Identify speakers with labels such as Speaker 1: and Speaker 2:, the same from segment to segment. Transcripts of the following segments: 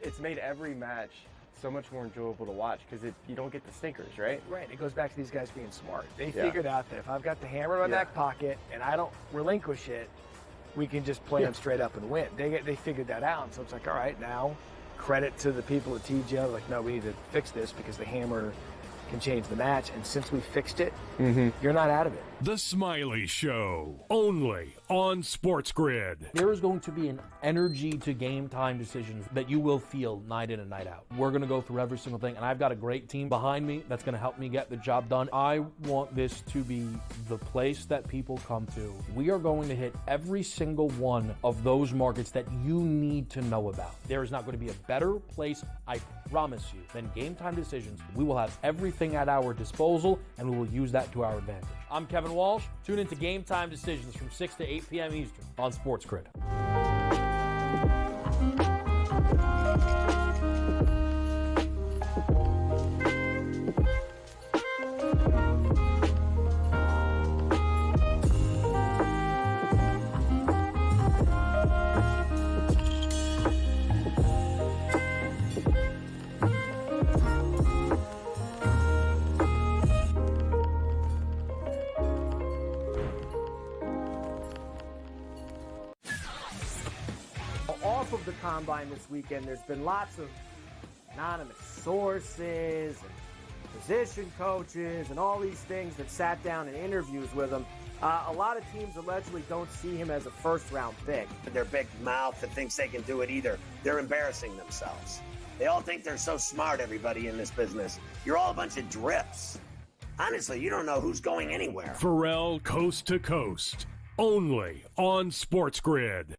Speaker 1: it's made every match so much more enjoyable to watch because you don't get the stinkers, right?
Speaker 2: Right. It goes back to these guys being smart. They figured out that if I've got the hammer in my back pocket and I don't relinquish it, we can just play them straight up and win. They figured that out. And so it's like, all right, now credit to the people at TGL. Like, no, we need to fix this because the hammer can change the match. And since we fixed it, you're not out of it.
Speaker 3: The Smiley Show, only on SportsGrid.
Speaker 4: There is going to be an energy to game time decisions that you will feel night in and night out. We're going to go through every single thing, and I've got a great team behind me that's going to help me get the job done. I want this to be the place that people come to. We are going to hit every single one of those markets that you need to know about. There is not going to be a better place, I promise you, than game time decisions. We will have everything at our disposal, and we will use that to our advantage. I'm Kevin Walsh. Tune into Game Time Decisions from 6 to 8 p.m. Eastern on SportsGrid.
Speaker 2: Off of the combine this weekend, there's been lots of anonymous sources and position coaches and all these things that sat down in interviews with him. A lot of teams allegedly don't see him as a first-round pick.
Speaker 5: Their big mouth that thinks they can do it either. They're embarrassing themselves. They all think they're so smart, everybody in this business. You're all a bunch of drips. Honestly, you don't know who's going anywhere.
Speaker 3: Pharrell Coast to Coast, only on SportsGrid.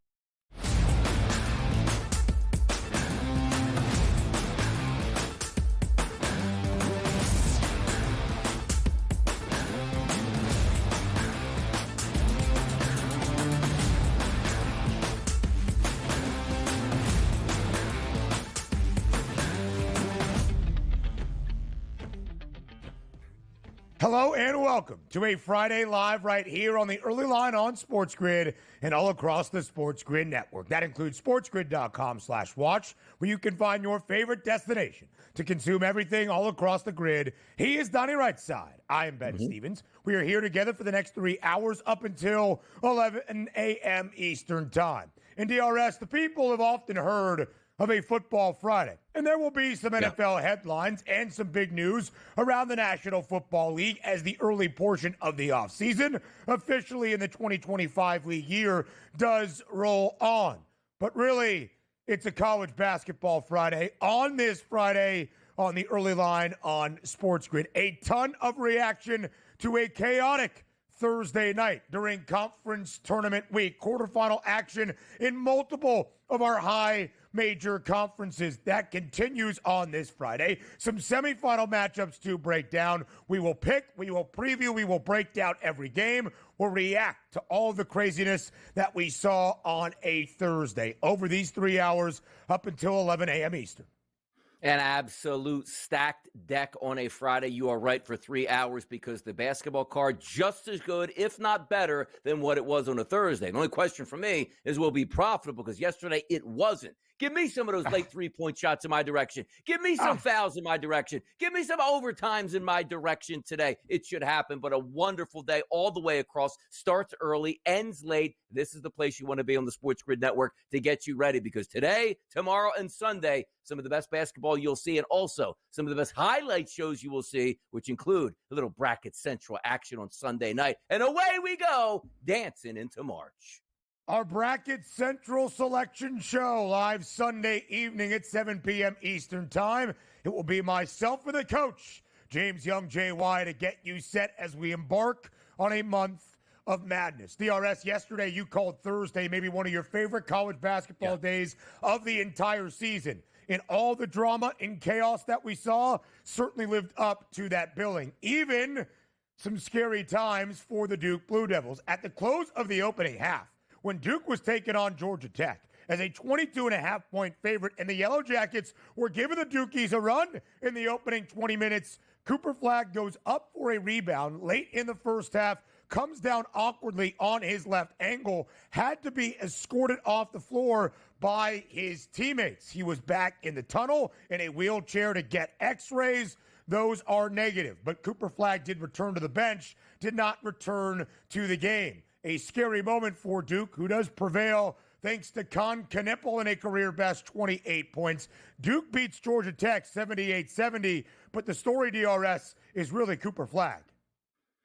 Speaker 6: Hello and welcome to a Friday Live right here on the Early Line on SportsGrid and all across the SportsGrid network. That includes sportsgrid.com/watch, where you can find your favorite destination to consume everything all across the grid. He is Donnie Rightside. I am Ben Stevens. We are here together for the next 3 hours up until 11 a.m. Eastern Time. In DRS, the people have often heard of a Football Friday. And there will be some NFL headlines and some big news around the National Football League as the early portion of the offseason, officially in the 2025 league year, does roll on. But really, it's a college basketball Friday on this Friday on the Early Line on SportsGrid. A ton of reaction to a chaotic Thursday night during conference tournament week. Quarterfinal action in multiple of our high major conferences. That continues on this Friday. Some semifinal matchups to break down. We will pick, we will preview, we will break down every game. We'll react to all the craziness that we saw on a Thursday over these 3 hours up until 11 a.m. Eastern.
Speaker 7: An absolute stacked deck on a Friday. You are right for 3 hours because the basketball card just as good, if not better, than what it was on a Thursday. The only question for me is will it be profitable because yesterday it wasn't. Give me some of those late three-point shots in my direction. Give me some fouls in my direction. Give me some overtimes in my direction today. It should happen, but a wonderful day all the way across. Starts early, ends late. This is the place you want to be on the SportsGrid Network to get you ready because today, tomorrow, and Sunday, some of the best basketball you'll see and also some of the best highlight shows you will see, which include a little Bracket Central action on Sunday night. And away we go, dancing into March.
Speaker 6: Our Bracket Central Selection Show, live Sunday evening at 7 p.m. Eastern Time. It will be myself and the coach, James Young, JY, to get you set as we embark on a month of madness. DRS, yesterday you called Thursday maybe one of your favorite college basketball days of the entire season. And all the drama and chaos that we saw certainly lived up to that billing. Even some scary times for the Duke Blue Devils. At the close of the opening half, when Duke was taking on Georgia Tech as a 22.5-point favorite, and the Yellow Jackets were giving the Dukies a run in the opening 20 minutes, Cooper Flagg goes up for a rebound late in the first half, comes down awkwardly on his left ankle, had to be escorted off the floor by his teammates. He was back in the tunnel in a wheelchair to get x-rays. Those are negative, but Cooper Flagg did return to the bench, did not return to the game. A scary moment for Duke, who does prevail thanks to Con Knippel in a career-best 28 points. Duke beats Georgia Tech 78-70, but the story, DRS, is really Cooper Flagg.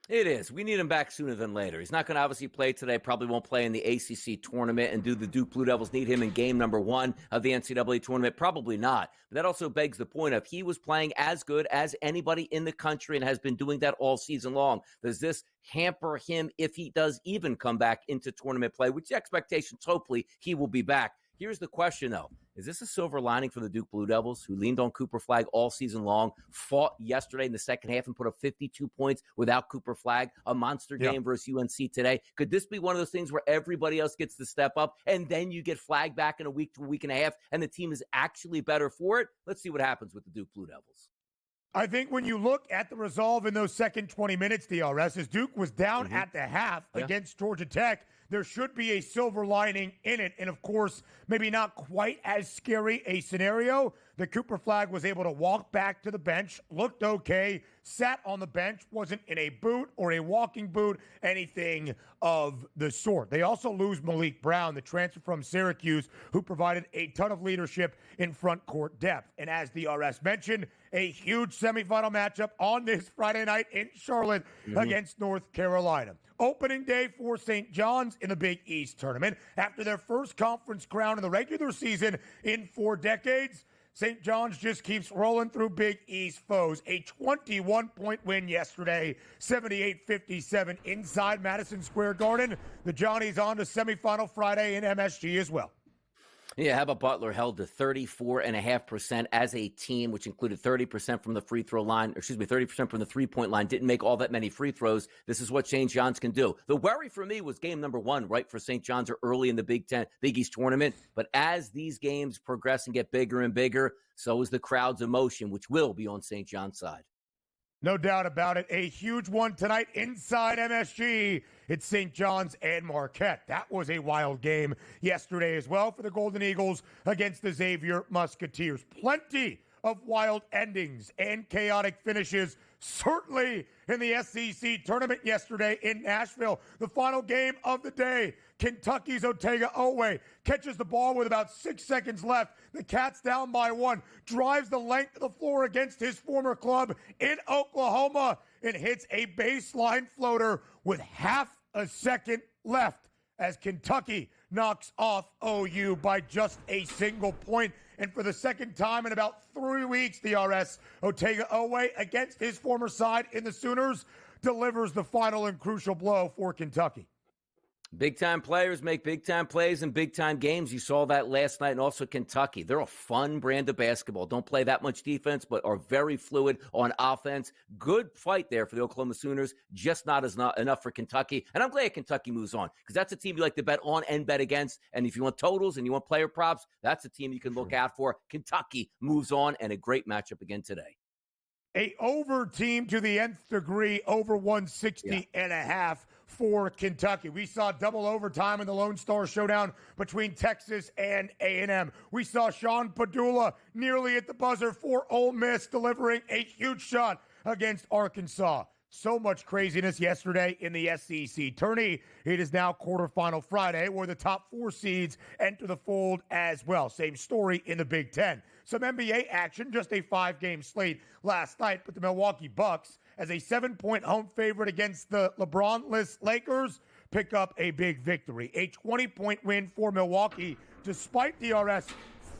Speaker 7: It is. We need him back sooner than later. He's not going to obviously play today, probably won't play in the ACC tournament. And do the Duke Blue Devils need him in game number 1 of the NCAA tournament? Probably not. But that also begs the point of he was playing as good as anybody in the country and has been doing that all season long. Does this hamper him if he does even come back into tournament play, which the expectations, hopefully, he will be back. Here's the question, though. Is this a silver lining for the Duke Blue Devils, who leaned on Cooper Flagg all season long, fought yesterday in the second half and put up 52 points without Cooper Flagg, a monster game versus UNC today? Could this be one of those things where everybody else gets to step up and then you get Flagg back in a week to a week and a half and the team is actually better for it? Let's see what happens with the Duke Blue Devils.
Speaker 6: I think when you look at the resolve in those second 20 minutes, DRS, as Duke was down at the half against Georgia Tech, there should be a silver lining in it. And, of course, maybe not quite as scary a scenario that Cooper Flagg was able to walk back to the bench, looked okay, sat on the bench, wasn't in a boot or a walking boot, anything of the sort. They also lose Malik Brown, the transfer from Syracuse, who provided a ton of leadership in front court depth. And as DRS mentioned, a huge semifinal matchup on this Friday night in Charlotte against North Carolina. Opening day for St. John's in the Big East tournament. After their first conference crown in the regular season in 4 decades, St. John's just keeps rolling through Big East foes. A 21-point win yesterday, 78-57 inside Madison Square Garden. The Johnnies on to semifinal Friday in MSG as well.
Speaker 7: Yeah, how about Butler held to 34.5% as a team, which included 30% from the free throw line, 30% from the three-point line. Didn't make all that many free throws. This is what St. John's can do. The worry for me was game number 1, right, for St. John's or early in the Big East tournament. But as these games progress and get bigger and bigger, so is the crowd's emotion, which will be on St. John's side.
Speaker 6: No doubt about it. A huge one tonight inside MSG. It's St. John's and Marquette. That was a wild game yesterday as well for the Golden Eagles against the Xavier Musketeers. Plenty of wild endings and chaotic finishes, certainly in the SEC tournament yesterday in Nashville. The final game of the day, Kentucky's Otega Oweh catches the ball with about 6 seconds left. The Cats down by 1, drives the length of the floor against his former club in Oklahoma and hits a baseline floater with half a second left as Kentucky knocks off OU by just a single point. And for the second time in about 3 weeks, DRS, Otega Oweh, against his former side in the Sooners, delivers the final and crucial blow for Kentucky.
Speaker 7: Big-time players make big-time plays in big-time games. You saw that last night, and also Kentucky. They're a fun brand of basketball. Don't play that much defense, but are very fluid on offense. Good fight there for the Oklahoma Sooners, just not enough for Kentucky. And I'm glad Kentucky moves on, because that's a team you like to bet on and bet against. And if you want totals and you want player props, that's a team you can look out for. Kentucky moves on, and a great matchup again today.
Speaker 6: A over team to the nth degree, over 160 and a half for Kentucky. We saw double overtime in the Lone Star Showdown between Texas and A&M. We saw Sean Padula nearly at the buzzer for Ole Miss, delivering a huge shot against Arkansas. So much craziness yesterday in the SEC tourney. It is now quarterfinal Friday, where the top 4 seeds enter the fold as well. Same story in the Big Ten. Some NBA action, just a 5-game slate last night, but the Milwaukee Bucks, as a 7-point home favorite against the LeBron-less Lakers, pick up a big victory. A 20-point win for Milwaukee, despite DRS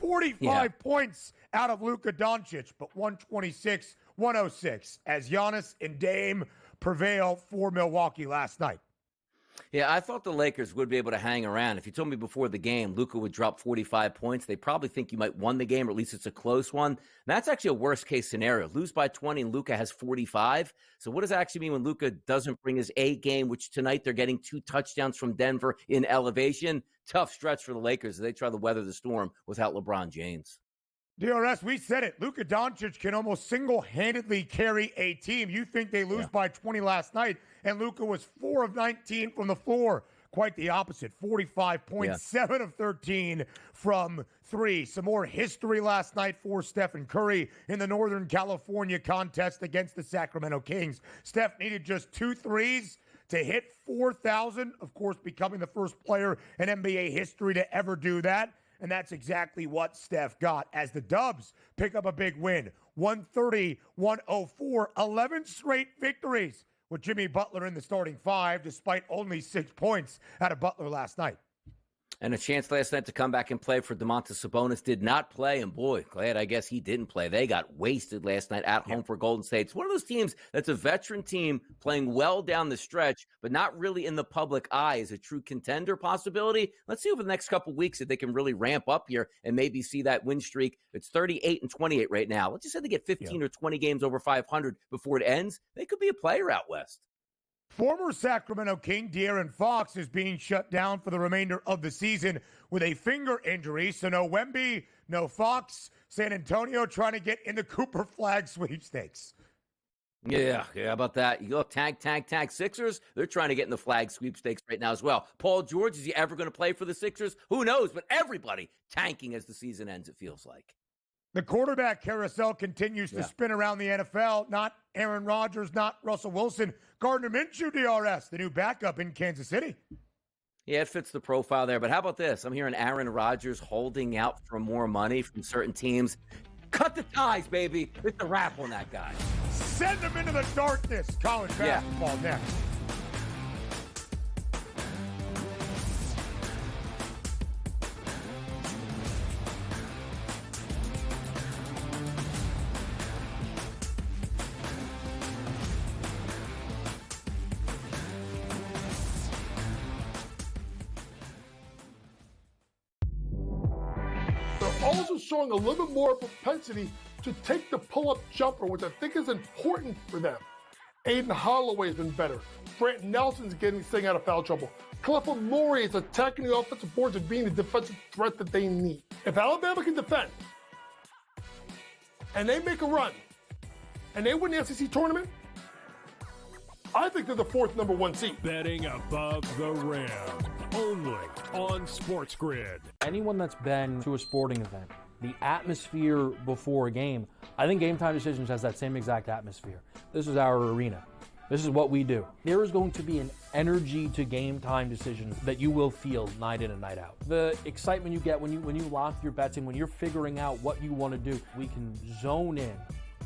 Speaker 6: 45 points out of Luka Doncic, but 126-106 as Giannis and Dame prevail for Milwaukee last night.
Speaker 7: Yeah, I thought the Lakers would be able to hang around. If you told me before the game Luka would drop 45 points, they probably think you might won the game, or at least it's a close one. And that's actually a worst-case scenario. Lose by 20 and Luka has 45. So what does that actually mean when Luka doesn't bring his A game, which tonight they're getting 2 touchdowns from Denver in elevation? Tough stretch for the Lakers as they try to weather the storm without LeBron James.
Speaker 6: DRS, we said it. Luka Doncic can almost single-handedly carry a team. You think they lose by 20 last night, and Luka was 4 of 19 from the floor. Quite the opposite, 45.7 of 13 from three. Some more history last night for Stephen Curry in the Northern California contest against the Sacramento Kings. Steph needed just 2 threes to hit 4,000, of course, becoming the first player in NBA history to ever do that. And that's exactly what Steph got as the Dubs pick up a big win. 130-104, 11 straight victories with Jimmy Butler in the starting five, despite only 6 points out of Butler last night.
Speaker 7: And a chance last night to come back and play for Domantas Sabonis. Did not play, and boy, glad I guess he didn't play. They got wasted last night at home for Golden State. It's one of those teams that's a veteran team playing well down the stretch, but not really in the public eye as a true contender possibility. Let's see over the next couple of weeks if they can really ramp up here and maybe see that win streak. It's 38-28 right now. Let's just say they get 15 or 20 games over 500 before it ends. They could be a player out west.
Speaker 6: Former Sacramento King De'Aaron Fox is being shut down for the remainder of the season with a finger injury. So no Wemby, no Fox. San Antonio trying to get in the Cooper Flag sweepstakes.
Speaker 7: Yeah, how about that? You go tag Sixers. They're trying to get in the flag sweepstakes right now as well. Paul George, is he ever going to play for the Sixers? Who knows? But everybody tanking as the season ends, it feels like.
Speaker 6: The quarterback carousel continues to spin around the NFL. Not Aaron Rodgers, not Russell Wilson. Gardner Minshew, DRS, the new backup in Kansas City.
Speaker 7: Yeah, it fits the profile there. But how about this? I'm hearing Aaron Rodgers holding out for more money from certain teams. Cut the ties, baby. It's the wrap on that guy.
Speaker 6: Send them into the darkness. College basketball next.
Speaker 8: Also showing a little bit more propensity to take the pull-up jumper, which I think is important for them. Aiden Holloway has been better. Brant Nelson's staying out of foul trouble. Clifford Murray is attacking the offensive boards and being the defensive threat that they need. If Alabama can defend, and they make a run, and they win the SEC tournament, I think they're the 4th number 1 seed.
Speaker 3: Betting above the rim. Only on SportsGrid.
Speaker 4: Anyone that's been to a sporting event, the atmosphere before a game, I think Game Time Decisions has that same exact atmosphere. This is our arena. This is what we do. There is going to be an energy to Game Time Decisions that you will feel night in and night out. The excitement you get when you lock your bets in, when you're figuring out what you want to do, we can zone in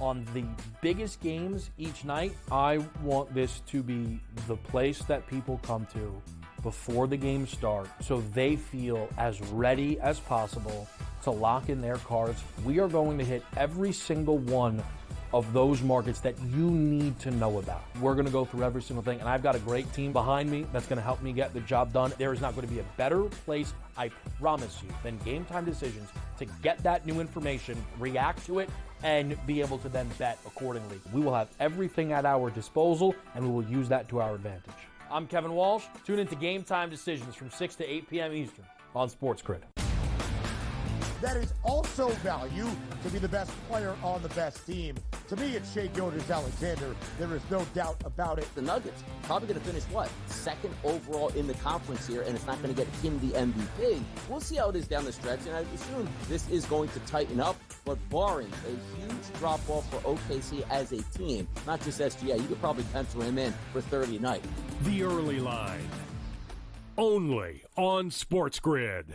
Speaker 4: on the biggest games each night. I want this to be the place that people come to before the games start so they feel as ready as possible to lock in their cards. We are going to hit every single one of those markets that you need to know about. We're going to go through every single thing, and I've got a great team behind me that's going to help me get the job done. There is not going to be a better place, I promise you, than Game Time Decisions to get that new information, react to it, and be able to then bet accordingly. We will have everything at our disposal, and we will use that to our advantage. I'm Kevin Walsh. Tune into Game Time Decisions from 6 to 8 p.m. Eastern on SportsGrid.
Speaker 6: That is also value to be the best player on the best team. To me, it's Shai Gilgeous-Alexander. There is no doubt about it.
Speaker 7: The Nuggets probably going to finish, 2nd overall in the conference here, and it's not going to get him the MVP. We'll see how it is down the stretch, and I assume this is going to tighten up, but barring a huge drop-off for OKC as a team, not just SGA, you could probably pencil him in for 30 a night.
Speaker 3: The Early Line. Only on SportsGrid.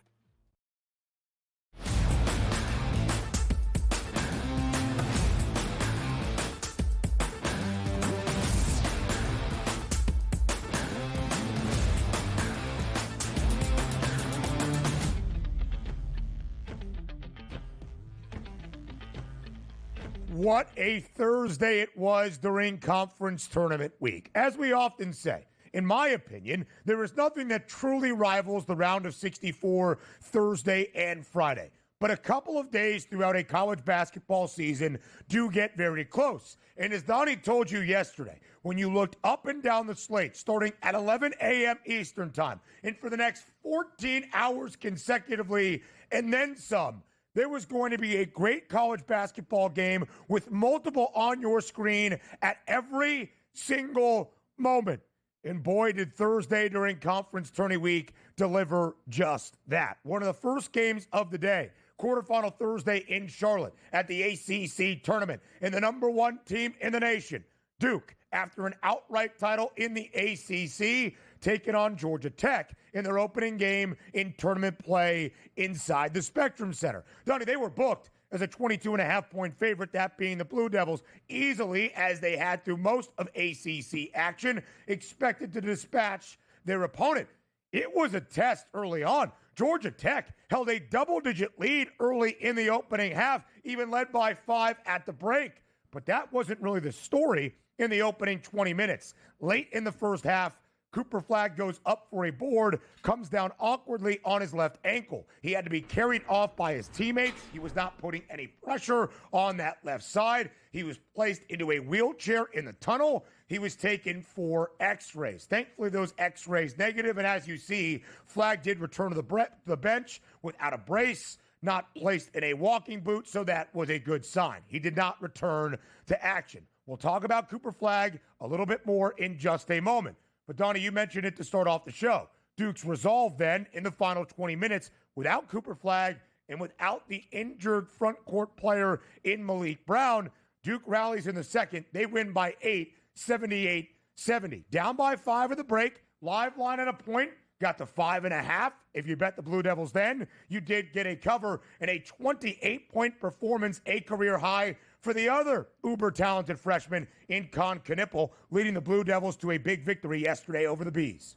Speaker 6: What a Thursday it was during conference tournament week. As we often say, in my opinion, there is nothing that truly rivals the round of 64 Thursday and Friday. But a couple of days throughout a college basketball season do get very close. And as Donnie told you yesterday, when you looked up and down the slate, starting at 11 a.m. Eastern time, and for the next 14 hours consecutively, and then some, there was going to be a great college basketball game with multiple on your screen at every single moment. And boy, did Thursday during conference tourney week deliver just that. One of the first games of the day, quarterfinal Thursday in Charlotte at the ACC tournament. And the number one team in the nation, Duke, after an outright title in the ACC, taking on Georgia Tech in their opening game in tournament play inside the Spectrum Center. Donnie, they were booked as a 22.5-point favorite, that being the Blue Devils, easily as they had through most of ACC action, expected to dispatch their opponent. It was a test early on. Georgia Tech held a double-digit lead early in the opening half, even led by 5 at the break. But that wasn't really the story in the opening 20 minutes. Late in the first half, Cooper Flagg goes up for a board, comes down awkwardly on his left ankle. He had to be carried off by his teammates. He was not putting any pressure on that left side. He was placed into a wheelchair in the tunnel. He was taken for x-rays. Thankfully, those x-rays negative, and as you see, Flagg did return to the bench without a brace, not placed in a walking boot, so that was a good sign. He did not return to action. We'll talk about Cooper Flagg a little bit more in just a moment. But, Donnie, you mentioned it to start off the show. Duke's resolve then in the final 20 minutes without Cooper Flagg and without the injured front court player in Malik Brown. Duke rallies in the second. They win by 8, 78-70. Down by 5 at the break. Live line at a point. Got to 5.5. If you bet the Blue Devils then, you did get a cover and a 28-point performance, a career high for the other uber-talented freshman in Con Knipple, leading the Blue Devils to a big victory yesterday over the Bees.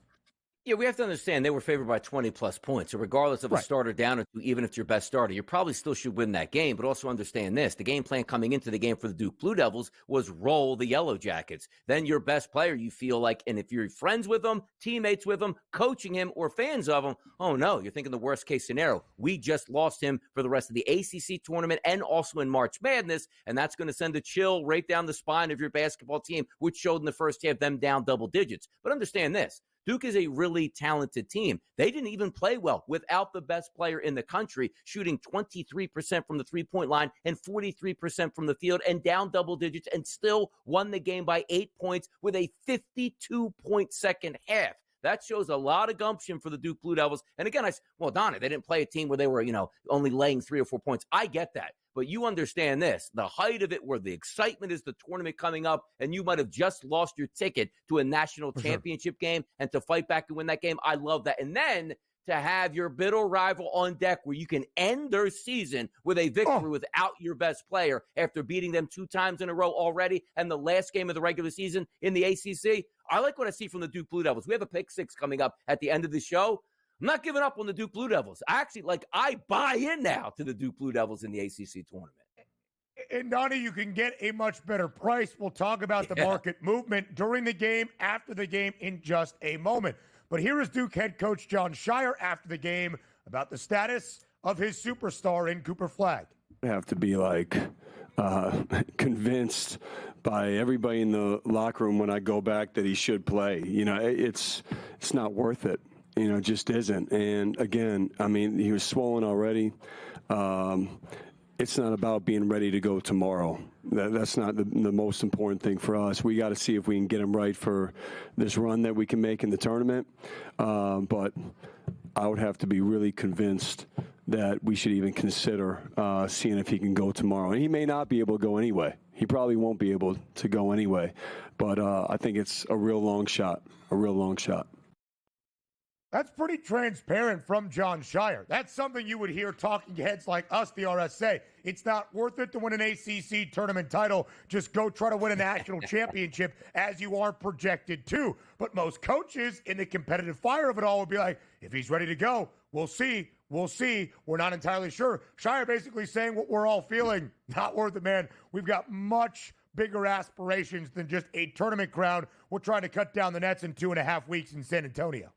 Speaker 7: Yeah, we have to understand they were favored by 20-plus points. So regardless of a starter down or two, even if it's your best starter, you probably still should win that game. But also understand this. The game plan coming into the game for the Duke Blue Devils was roll the Yellow Jackets. Then your best player, you feel like, and if you're friends with them, teammates with them, coaching him, or fans of him, oh, no, you're thinking the worst-case scenario. We just lost him for the rest of the ACC tournament and also in March Madness, and that's going to send a chill right down the spine of your basketball team, which showed in the first half them down double digits. But understand this. Duke is a really talented team. They didn't even play well without the best player in the country, shooting 23% from the three-point line and 43% from the field and down double digits and still won the game by 8 points with a 52-point second half. That shows a lot of gumption for the Duke Blue Devils. And again, Donnie, they didn't play a team where they were, only laying 3 or 4 points. I get that. But you understand this, the height of it, where the excitement is the tournament coming up, and you might have just lost your ticket to a national championship game, and to fight back and win that game, I love that. And then to have your bitter rival on deck where you can end their season with a victory without your best player after beating them 2 times in a row already, and the last game of the regular season in the ACC. I like what I see from the Duke Blue Devils. We have a pick 6 coming up at the end of the show. I'm not giving up on the Duke Blue Devils. I buy in now to the Duke Blue Devils in the ACC tournament.
Speaker 6: And, Donnie, you can get a much better price. We'll talk about the market movement during the game, after the game, in just a moment. But here is Duke head coach Jon Scheyer after the game about the status of his superstar in Cooper Flagg.
Speaker 9: I have to be convinced by everybody in the locker room when I go back that he should play. It's not worth it. It just isn't. And again, he was swollen already. It's not about being ready to go tomorrow. That's not the most important thing for us. We got to see if we can get him right for this run that we can make in the tournament. But I would have to be really convinced that we should even consider seeing if he can go tomorrow. And he may not be able to go anyway. He probably won't be able to go anyway. But I think it's a real long shot.
Speaker 6: That's pretty transparent from Jon Scheyer. That's something you would hear talking heads like us, the RS, say. It's not worth it to win an ACC tournament title. Just go try to win a national championship as you are projected to. But most coaches in the competitive fire of it all would be like, if he's ready to go, we'll see. We're not entirely sure. Scheyer basically saying what we're all feeling. Not worth it, man. We've got much bigger aspirations than just a tournament crown. We're trying to cut down the nets in 2.5 weeks in San Antonio.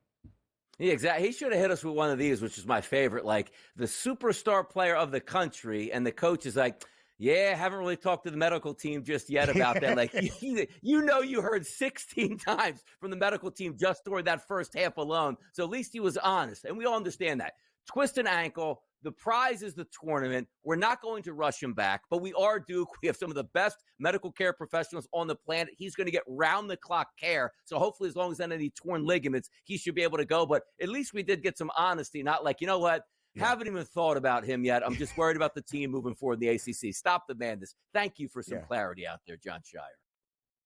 Speaker 7: Yeah, exactly. He should have hit us with one of these, which is my favorite, like the superstar player of the country, and the coach is like, yeah, haven't really talked to the medical team just yet about that. Like, you heard 16 times from the medical team just during that first half alone. So at least he was honest, and we all understand that. Twist an ankle, The prize is the tournament. We're not going to rush him back, but we are Duke. We have some of the best medical care professionals on the planet. He's going to get round-the-clock care. So hopefully, as long as not any torn ligaments, he should be able to go. But at least we did get some honesty, not like, you know what? Haven't even thought about him yet. I'm just worried about the team moving forward in the ACC. Stop the madness. Thank you for some clarity out there, John Shire.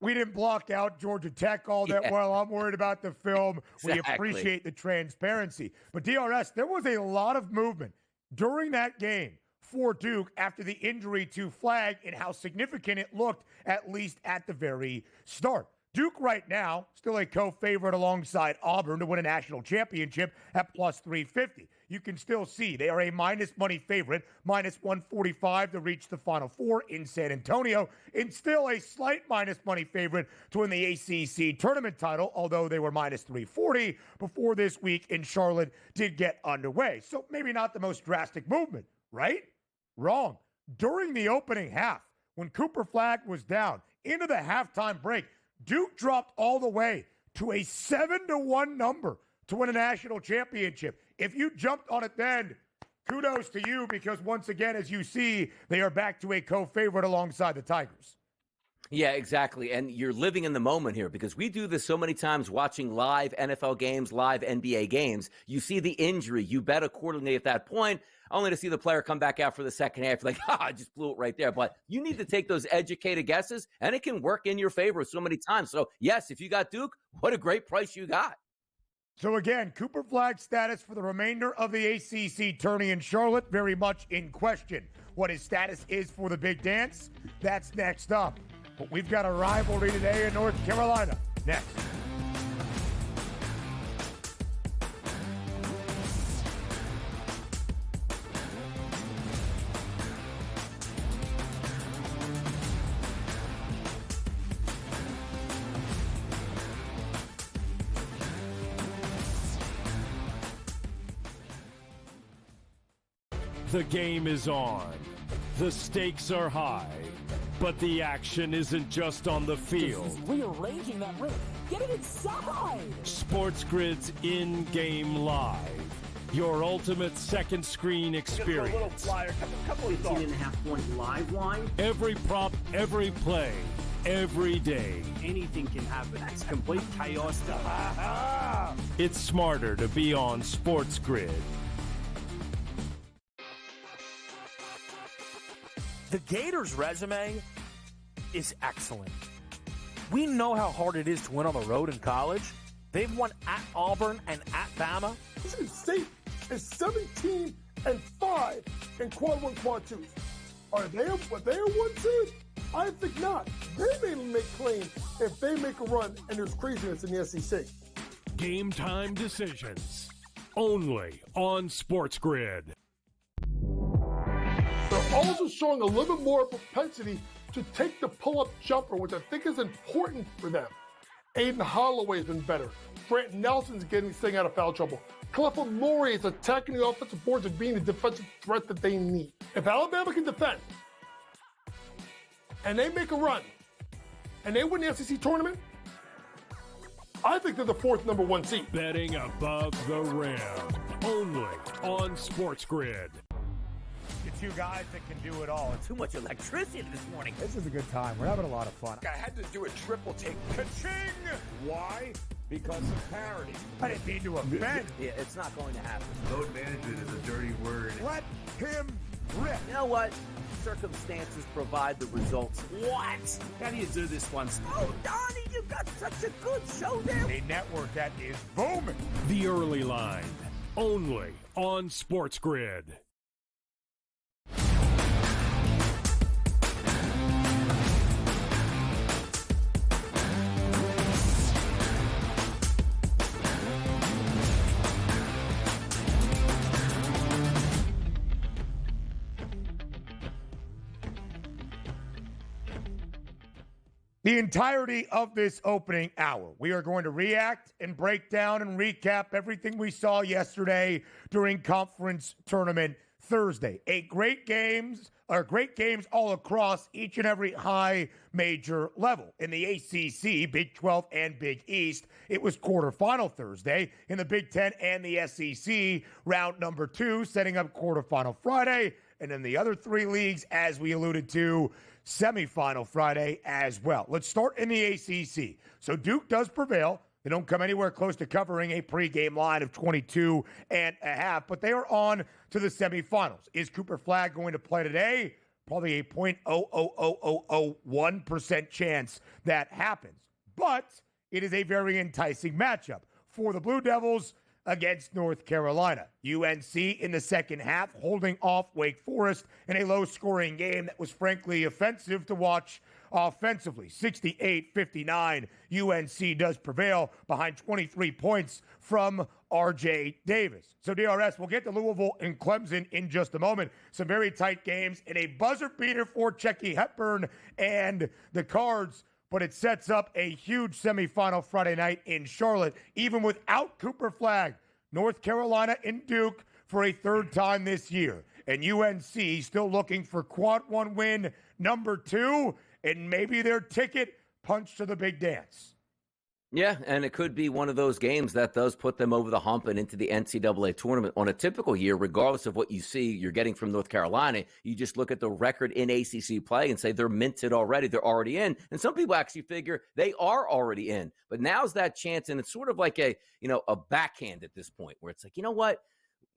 Speaker 6: We didn't block out Georgia Tech all that well. I'm worried about the film.
Speaker 7: Exactly.
Speaker 6: We appreciate the transparency. But DRS, there was a lot of movement during that game for Duke after the injury to Flagg and how significant it looked, at least at the very start. Duke right now, still a co-favorite alongside Auburn to win a national championship at plus 350. You can still see they are a minus money favorite, minus 145 to reach the Final Four in San Antonio, and still a slight minus money favorite to win the ACC tournament title, although they were minus 340 before this week and Charlotte did get underway. So maybe not the most drastic movement, right? Wrong. During the opening half, when Cooper Flagg was down into the halftime break, Duke dropped all the way to a 7-1 number to win a national championship. If you jumped on it then, kudos to you, because once again, as you see, they are back to a co-favorite alongside the Tigers.
Speaker 7: Yeah, exactly. And you're living in the moment here because we do this so many times watching live NFL games, live NBA games. You see the injury. You bet accordingly at that point, only to see the player come back out for the second half. Like, I just blew it right there. But you need to take those educated guesses, and it can work in your favor so many times. So, yes, if you got Duke, what a great price you got.
Speaker 6: So again, Cooper Flagg's status for the remainder of the ACC tourney in Charlotte, very much in question. What his status is for the big dance, that's next up. But we've got a rivalry today in North Carolina. Next.
Speaker 3: The game is on. The stakes are high. But the action isn't just on the field.
Speaker 10: He's rearranging that ring. Get it inside!
Speaker 3: SportsGrid's in-game live. Your ultimate second screen experience.
Speaker 11: Just a little flyer, couple of 18.5-point live line.
Speaker 3: Every prop, every play, every day.
Speaker 11: Anything can happen. That's complete chaos.
Speaker 3: It's smarter to be on SportsGrid.
Speaker 10: The Gators' resume is excellent. We know how hard it is to win on the road in college. They've won at Auburn and at Bama.
Speaker 8: Michigan State is 17-5 in quad one, quad twos. Are they a one seed? I think not. They may make claims if they make a run and there's craziness in the SEC.
Speaker 3: Game time decisions. Only on SportsGrid.
Speaker 8: They're also showing a little bit more propensity to take the pull-up jumper, which I think is important for them. Aiden Holloway's been better. Grant Nelson's staying out of foul trouble. Cleffa Murray is attacking the offensive boards and being the defensive threat that they need. If Alabama can defend, and they make a run, and they win the SEC tournament, I think they're the fourth number one seed.
Speaker 3: Betting above the rim. Only on SportsGrid.
Speaker 6: The two guys that can do it all.
Speaker 7: Too much electricity this morning.
Speaker 2: This is a good time. We're having a lot of fun.
Speaker 12: I had to do a triple take. Ka-ching! Why? Because of parity.
Speaker 6: I didn't mean to offend.
Speaker 7: Yeah, it's not going to happen.
Speaker 12: Load management is a dirty word.
Speaker 6: Let him rip.
Speaker 7: You know what? Circumstances provide the results. What?
Speaker 11: How do you do this one?
Speaker 7: Oh, Donnie, you got such a good show there.
Speaker 6: A network that is booming.
Speaker 3: The early line. Only on SportsGrid.
Speaker 6: The entirety of this opening hour, we are going to react and break down and recap everything we saw yesterday during conference tournament Thursday. Great games all across each and every high major level. In the ACC, Big 12 and Big East, it was quarterfinal Thursday. In the Big 10 and the SEC, round number 2, setting up quarterfinal Friday. And in the other 3 leagues, as we alluded to, semifinal Friday as well. Let's start in the ACC. So Duke does prevail. They don't come anywhere close to covering a pregame line of 22.5, but they are on to the semifinals. Is Cooper Flagg going to play today? Probably a 0.00001% chance that happens. But it is a very enticing matchup for the Blue Devils against North Carolina. UNC in the second half holding off Wake Forest in a low-scoring game that was frankly offensive to watch offensively. 68-59, UNC does prevail behind 23 points from R.J. Davis. So DRS, we'll get to Louisville and Clemson in just a moment. Some very tight games and a buzzer beater for Chucky Hepburn and the Cards, but it sets up a huge semifinal Friday night in Charlotte, even without Cooper Flagg. North Carolina and Duke for a third time this year. And UNC still looking for quad 1 win number 2, and maybe their ticket punch to the big dance.
Speaker 7: Yeah, and it could be one of those games that does put them over the hump and into the NCAA tournament. On a typical year, regardless of what you see you're getting from North Carolina, you just look at the record in ACC play and say they're minted already. They're already in. And some people actually figure they are already in. But now's that chance, and it's sort of like a backhand at this point where it's like, you know what?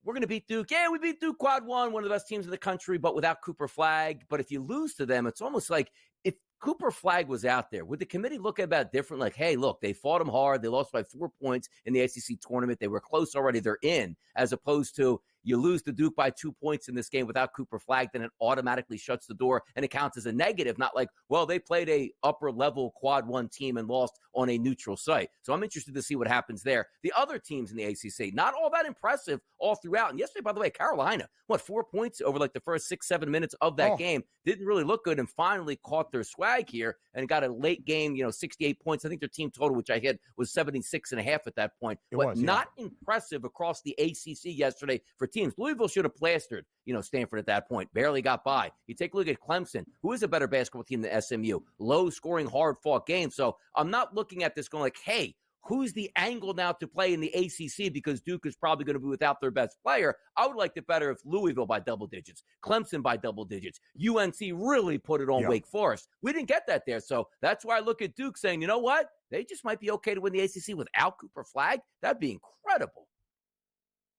Speaker 7: We're going to beat Duke. Yeah, we beat Duke quad 1, one of the best teams in the country, but without Cooper Flagg. But if you lose to them, it's almost like if Cooper Flagg was out there, would the committee look at that different? Like, hey, look, they fought him hard. They lost by 4 points in the ACC tournament. They were close already. They're in, as opposed to you lose to Duke by 2 points in this game without Cooper Flagg, then it automatically shuts the door and it counts as a negative, not like, well, they played a upper-level quad 1 team and lost on a neutral site. So I'm interested to see what happens there. The other teams in the ACC, not all that impressive all throughout. And yesterday, by the way, Carolina, 4 points over like the first 6-7 minutes of that game. Didn't really look good and finally caught their swag here and got a late game, 68 points. I think their team total, which I had, was 76.5 at that point. Not impressive across the ACC yesterday for teams. Louisville should have plastered, Stanford at that point. Barely got by. You take a look at Clemson, who is a better basketball team than SMU. Low-scoring, hard-fought game. So I'm not looking at this going like, hey, who's the angle now to play in the ACC because Duke is probably going to be without their best player. I would like it better if Louisville by double digits, Clemson by double digits, UNC really put it on Wake Forest. We didn't get that there. So that's why I look at Duke saying, you know what? They just might be okay to win the ACC without Cooper Flagg. That'd be incredible.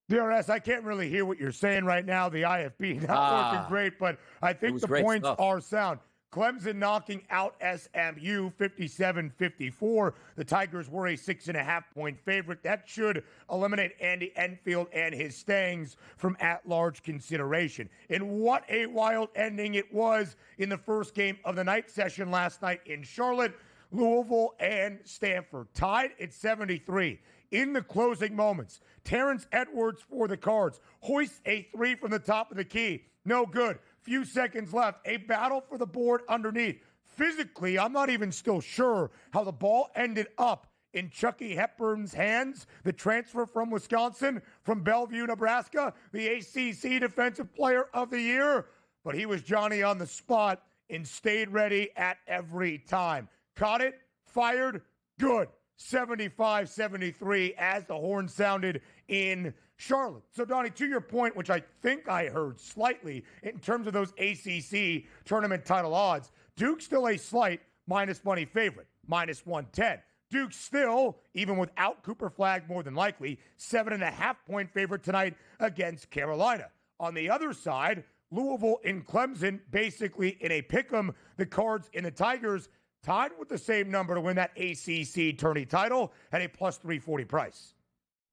Speaker 6: DRS, I can't really hear what you're saying right now. The IFB not working great, but I think the points are sound. Clemson knocking out SMU 57-54. The Tigers were a 6.5-point favorite. That should eliminate Andy Enfield and his Stangs from at-large consideration. And what a wild ending it was in the first game of the night session last night in Charlotte. Louisville and Stanford tied at 73. In the closing moments, Terrence Edwards for the Cards hoists a 3 from the top of the key. No good. Few seconds left. A battle for the board underneath. Physically, I'm not even still sure how the ball ended up in Chucky Hepburn's hands, the transfer from Wisconsin, from Bellevue, Nebraska, the ACC Defensive Player of the Year. But he was Johnny on the spot and stayed ready at every time. Caught it, fired, good. 75-73 as the horn sounded in Charlotte. So, Donnie, to your point, which I think I heard slightly in terms of those ACC tournament title odds, Duke's still a slight minus money favorite, minus 110. Duke's still, even without Cooper Flagg more than likely, 7.5-point favorite tonight against Carolina. On the other side, Louisville and Clemson basically in a pick'em, the Cards and the Tigers tied with the same number to win that ACC tourney title at a plus 340 price.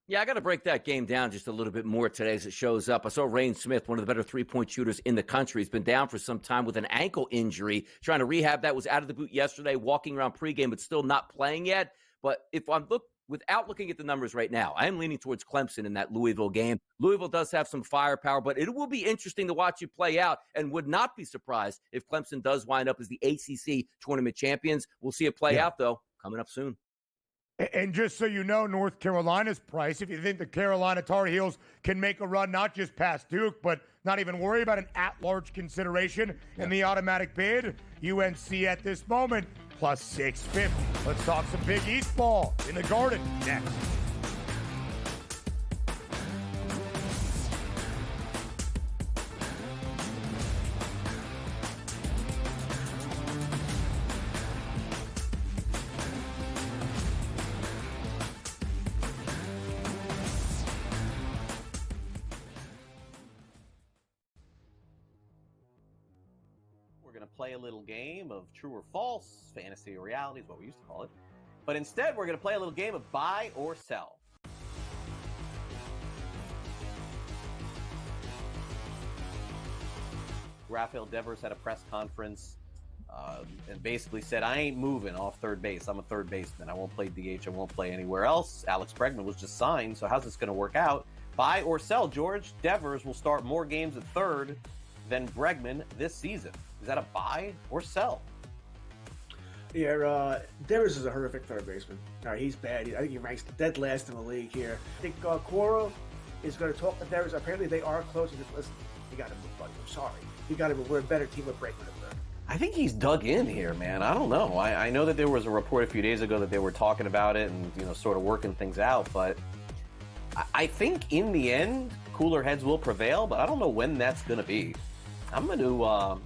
Speaker 7: Yeah, I got to break that game down just a little bit more today as it shows up. I saw Rain Smith, one of the better three-point shooters in the country. He's been down for some time with an ankle injury, trying to rehab that. Was out of the boot yesterday, walking around pregame, but still not playing yet. But if I'm without looking at the numbers right now, I am leaning towards Clemson in that Louisville game. Louisville does have some firepower, but it will be interesting to watch it play out and would not be surprised if Clemson does wind up as the ACC tournament champions. We'll see it play out, though, coming up soon.
Speaker 6: And just so you know, North Carolina's price, if you think the Carolina Tar Heels can make a run, not just past Duke, but not even worry about an at-large consideration in the automatic bid. UNC at this moment, plus 650. Let's talk some Big East ball in the Garden next.
Speaker 13: Play a little game of true or false, fantasy or reality is what we used to call it. But instead, we're going to play a little game of buy or sell. Rafael Devers had a press conference and basically said, I ain't moving off third base. I'm a third baseman. I won't play DH. I won't play anywhere else. Alex Bregman was just signed, so how's this going to work out? Buy or sell, George? Devers will start more games at third than Bregman this season. Is that a buy or sell?
Speaker 14: Yeah, Devers is a horrific third baseman. All right, he's bad. I think he ranks dead last in the league here. I think Cora is going to talk to Devers. Apparently, they are close. And just listen, you got to move, buddy. I'm sorry. You got to move. We're a better team with Bregman at third.
Speaker 13: I think he's dug in here, man. I don't know. I know that there was a report a few days ago that they were talking about it and sort of working things out, but I think in the end, cooler heads will prevail. But I don't know when that's going to be. I'm going to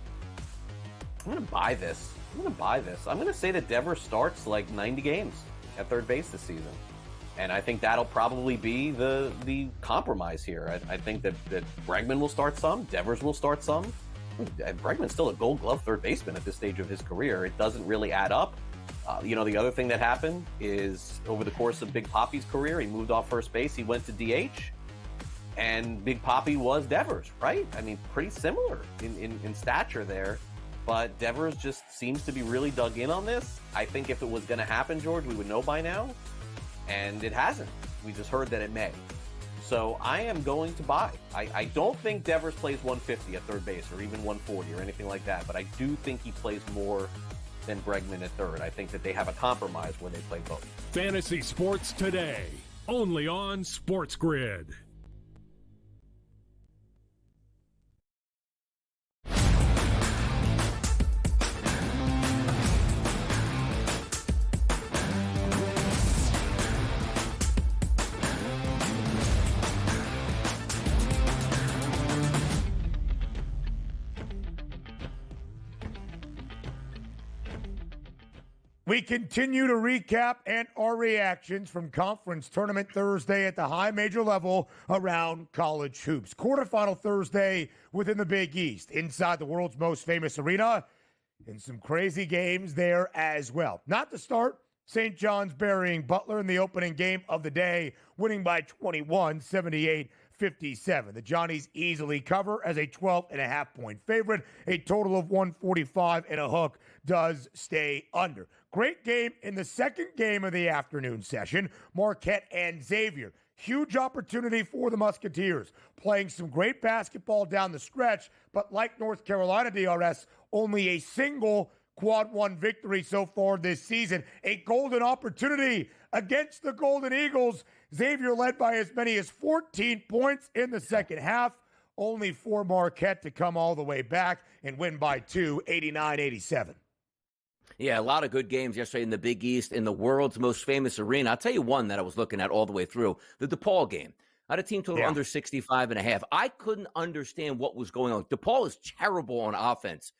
Speaker 13: buy this. I'm going to say that Devers starts like 90 games at third base this season. And I think that'll probably be the compromise here. I think that Bregman will start some, Devers will start some. Bregman's still a Gold Glove third baseman at this stage of his career. It doesn't really add up. The other thing that happened is over the course of Big Poppy's career, he moved off first base, he went to DH. And Big Poppy was Devers, right? I mean, pretty similar in stature there. But Devers just seems to be really dug in on this. I think if it was going to happen, George, we would know by now. And it hasn't. We just heard that it may. So I am going to buy. I don't think Devers plays 150 at third base or even 140 or anything like that. But I do think he plays more than Bregman at third. I think that they have a compromise where they play both.
Speaker 3: Fantasy Sports Today, only on SportsGrid.
Speaker 6: We continue to recap and our reactions from Conference Tournament Thursday at the high major level around college hoops. Quarterfinal Thursday within the Big East, inside the world's most famous arena, and some crazy games there as well. Not to start, St. John's burying Butler in the opening game of the day, winning by 21, 78-57. The Johnnies easily cover as a 12.5-point favorite. A total of 145 and a hook does stay under. Great game in the second game of the afternoon session, Marquette and Xavier. Huge opportunity for the Musketeers, playing some great basketball down the stretch, but like North Carolina DRS, only a single quad one victory so far this season. A golden opportunity against the Golden Eagles. Xavier led by as many as 14 points in the second half, only for Marquette to come all the way back and win by 2, 89-87.
Speaker 7: Yeah, a lot of good games yesterday in the Big East, in the world's most famous arena. I'll tell you one that I was looking at all the way through, the DePaul game. I had a team total under 65.5. I couldn't understand what was going on. DePaul is terrible on offense.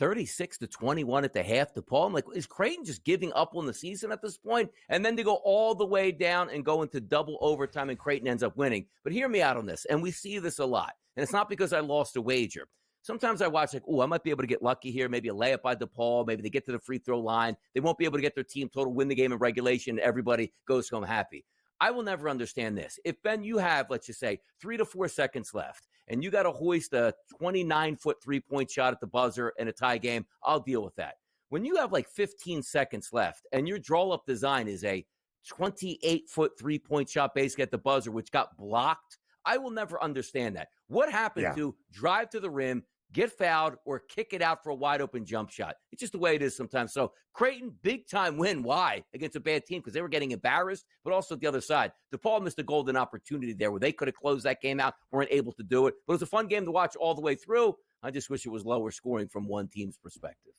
Speaker 7: 36-21 at the half. DePaul, I'm like, is Creighton just giving up on the season at this point? And then they go all the way down and go into double overtime, and Creighton ends up winning. But hear me out on this, and we see this a lot. And it's not because I lost a wager. Sometimes I watch like, I might be able to get lucky here. Maybe a layup by DePaul. Maybe they get to the free throw line. They won't be able to get their team total, win the game in regulation. Everybody goes home happy. I will never understand this. If, Ben, you have, let's just say, 3 to 4 seconds left, and you got to hoist a 29-foot three-point shot at the buzzer in a tie game, I'll deal with that. When you have like 15 seconds left, and your draw-up design is a 28-foot three-point shot basically at the buzzer, which got blocked, I will never understand that. What happened to drive to the rim, get fouled, or kick it out for a wide-open jump shot. It's just the way it is sometimes. So Creighton, big-time win. Why? Against a bad team, because they were getting embarrassed, but also the other side. DePaul missed a golden opportunity there where they could have closed that game out, weren't able to do it. But it was a fun game to watch all the way through. I just wish it was lower scoring from one team's perspective.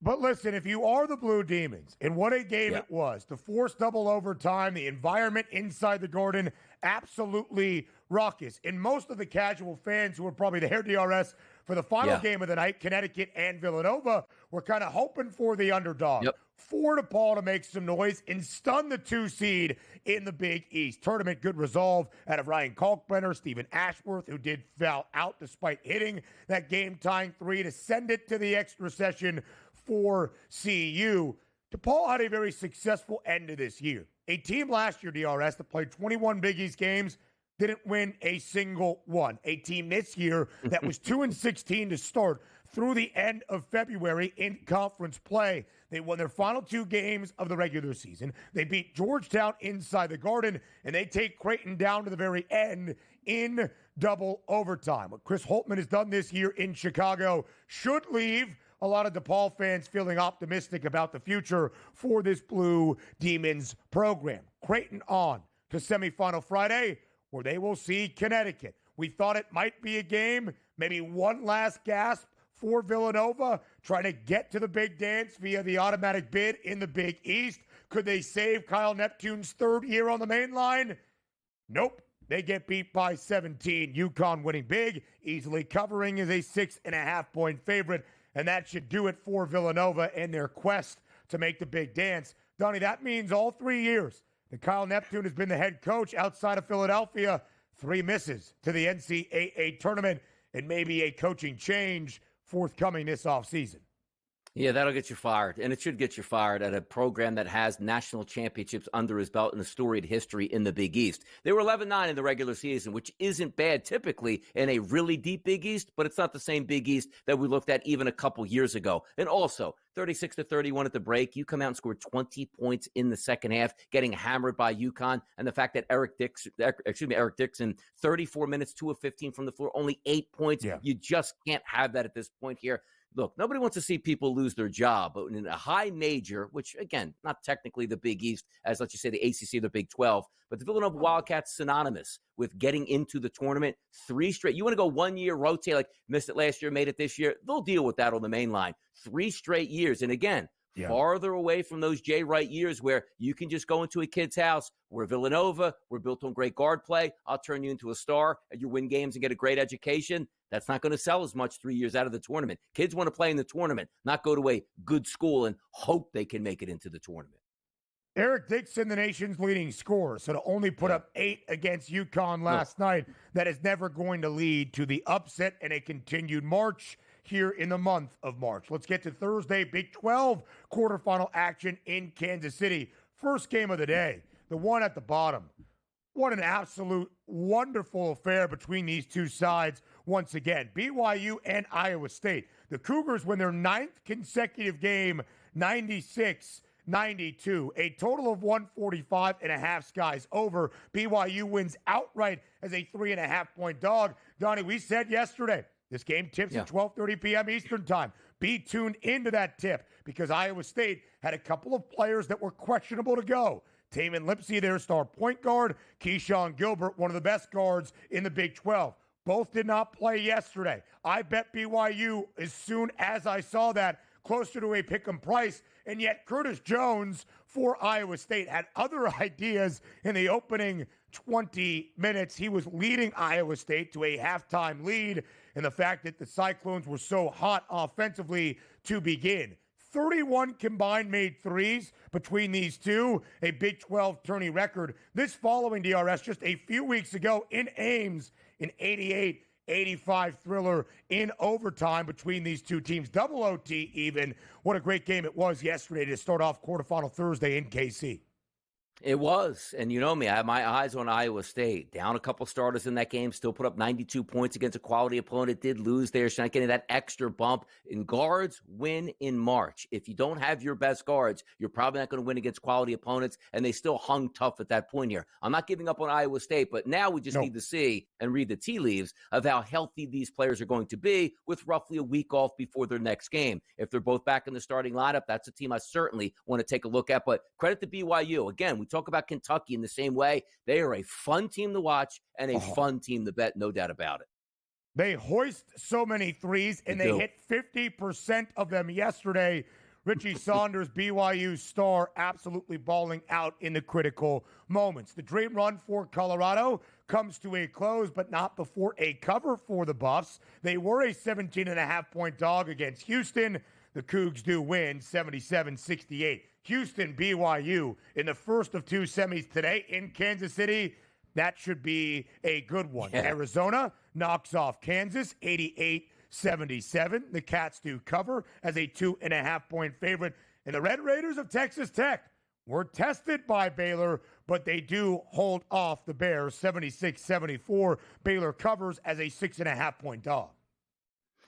Speaker 6: But listen, if you are the Blue Demons, and what a game it was, the forced double overtime, the environment inside the Garden, absolutely raucous. And most of the casual fans who were probably there, DRS, for the final game of the night, Connecticut and Villanova, were kind of hoping for the underdog. For DePaul to make some noise and stun the 2 seed in the Big East. Tournament good resolve out of Ryan Kalkbrenner, Stephen Ashworth, who did foul out despite hitting that game-tying 3 to send it to the extra session for CU. DePaul had a very successful end to this year. A team last year, DRS, that played 21 Big East games, didn't win a single one. A team this year that was 2-16 to start through the end of February in conference play. They won their final 2 games of the regular season. They beat Georgetown inside the Garden, and they take Creighton down to the very end in double overtime. What Chris Holtmann has done this year in Chicago should leave a lot of DePaul fans feeling optimistic about the future for this Blue Demons program. Creighton on to semifinal Friday, where they will see Connecticut. We thought it might be a game, maybe one last gasp for Villanova, trying to get to the big dance via the automatic bid in the Big East. Could they save Kyle Neptune's 3rd year on the main line? Nope. They get beat by 17. UConn winning big, easily covering as a 6.5-point favorite. And that should do it for Villanova and their quest to make the big dance. Donnie, that means all 3 years that Kyle Neptune has been the head coach outside of Philadelphia. 3 misses to the NCAA tournament, and maybe a coaching change forthcoming this offseason.
Speaker 7: Yeah, that'll get you fired, and it should get you fired at a program that has national championships under his belt and a storied history in the Big East. They were 11-9 in the regular season, which isn't bad typically in a really deep Big East, but it's not the same Big East that we looked at even a couple years ago. And also, 36-31 at the break. You come out and score 20 points in the second half, getting hammered by UConn, and the fact that Eric Dixon, 34 minutes, 2 of 15 from the floor, only 8 points. You just can't have that at this point here. Look, nobody wants to see people lose their job, but in a high major, which, again, not technically the Big East, as let's just say the ACC or the Big 12, but the Villanova Wildcats synonymous with getting into the tournament 3 straight. You want to go 1 year, rotate, like missed it last year, made it this year. They'll deal with that on the main line. 3 straight years. And again, farther away from those Jay Wright years where you can just go into a kid's house. We're Villanova. We're built on great guard play. I'll turn you into a star and you win games and get a great education. That's not going to sell as much 3 years out of the tournament. Kids want to play in the tournament, not go to a good school and hope they can make it into the tournament.
Speaker 6: Eric Dixon, the nation's leading scorer, so to only put up 8 against UConn last night, that is never going to lead to the upset and a continued march here in the month of March. Let's get to Thursday, Big 12 quarterfinal action in Kansas City. First game of the day, the one at the bottom. What an absolute wonderful affair between these two sides once again. BYU and Iowa State. The Cougars win their 9th consecutive game, 96-92. A total of 145.5 skies over. BYU wins outright as a 3.5-point dog. Donnie, we said yesterday, this game tips at 12:30 p.m. Eastern time. Be tuned into that tip because Iowa State had a couple of players that were questionable to go. Taman Lipsey, their star point guard. Keyshawn Gilbert, one of the best guards in the Big 12. Both did not play yesterday. I bet BYU as soon as I saw that, closer to a pick'em price. And yet Curtis Jones for Iowa State had other ideas in the opening 20 minutes. He was leading Iowa State to a halftime lead, and the fact that the Cyclones were so hot offensively to begin. 31 combined made threes between these two, a Big 12 tourney record. This following DRS just a few weeks ago in Ames, an 88-85 thriller in overtime between these two teams. Double OT even. What a great game it was yesterday to start off quarterfinal Thursday in KC.
Speaker 7: It was. And you know me, I have my eyes on Iowa State. Down a couple starters in that game, still put up 92 points against a quality opponent. Did lose there. So not getting that extra bump. And guards win in March. If you don't have your best guards, you're probably not going to win against quality opponents. And they still hung tough at that point here. I'm not giving up on Iowa State, but now we just need to see and read the tea leaves of how healthy these players are going to be with roughly a week off before their next game. If they're both back in the starting lineup, that's a team I certainly want to take a look at. But credit to BYU. Again, we talk about Kentucky in the same way. They are a fun team to watch and a fun team to bet, no doubt about it.
Speaker 6: They hoist so many threes, and they hit 50% of them yesterday. Richie Saunders, BYU star, absolutely balling out in the critical moments. The dream run for Colorado comes to a close, but not before a cover for the Buffs. They were a 17.5-point dog against Houston. The Cougs do win 77-68. Houston, BYU in the first of two semis today in Kansas City. That should be a good one. Yeah. Arizona knocks off Kansas 88-77. The Cats do cover as a 2.5-point favorite. And the Red Raiders of Texas Tech were tested by Baylor, but they do hold off the Bears 76-74. Baylor covers as a 6.5-point dog.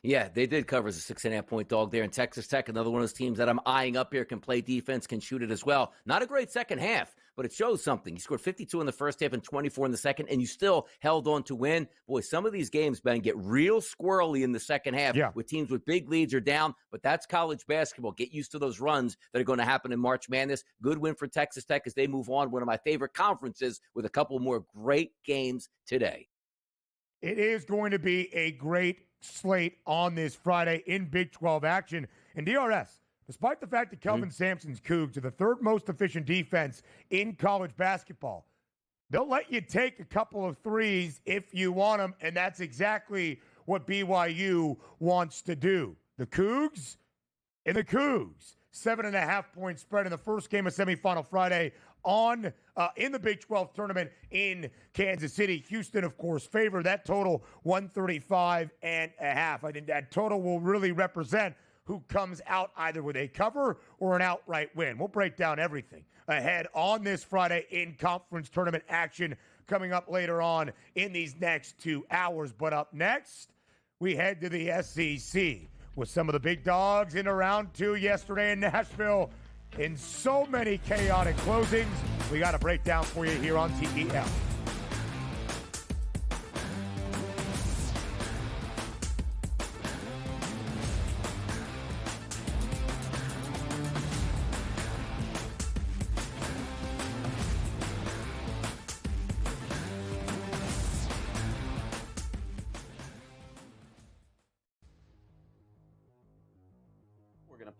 Speaker 7: Yeah, they did cover as a 6.5-point dog there. And Texas Tech, another one of those teams that I'm eyeing up here, can play defense, can shoot it as well. Not a great second half, but it shows something. You scored 52 in the first half and 24 in the second, and you still held on to win. Boy, some of these games, Ben, get real squirrely in the second half with teams with big leads or down, but that's college basketball. Get used to those runs that are going to happen in March Madness. Good win for Texas Tech as they move on. One of my favorite conferences with a couple more great games today.
Speaker 6: It is going to be a great slate on this Friday in Big 12 action. And DRS, despite the fact that Kelvin Sampson's Cougs are the third most efficient defense in college basketball, they'll let you take a couple of threes if you want them, and that's exactly what BYU wants to do. The Cougs and the Cougs, 7.5-point spread in the first game of semifinal Friday on in the Big 12 tournament in Kansas City. Houston, of course, favored. That total 135.5. I think that total will really represent who comes out either with a cover or an outright win. We'll break down everything ahead on this Friday in conference tournament action coming up later on in these next 2 hours. But up next, we head to the SEC with some of the big dogs in round 2 yesterday in Nashville. In so many chaotic closings, we got a breakdown for you here on TEL.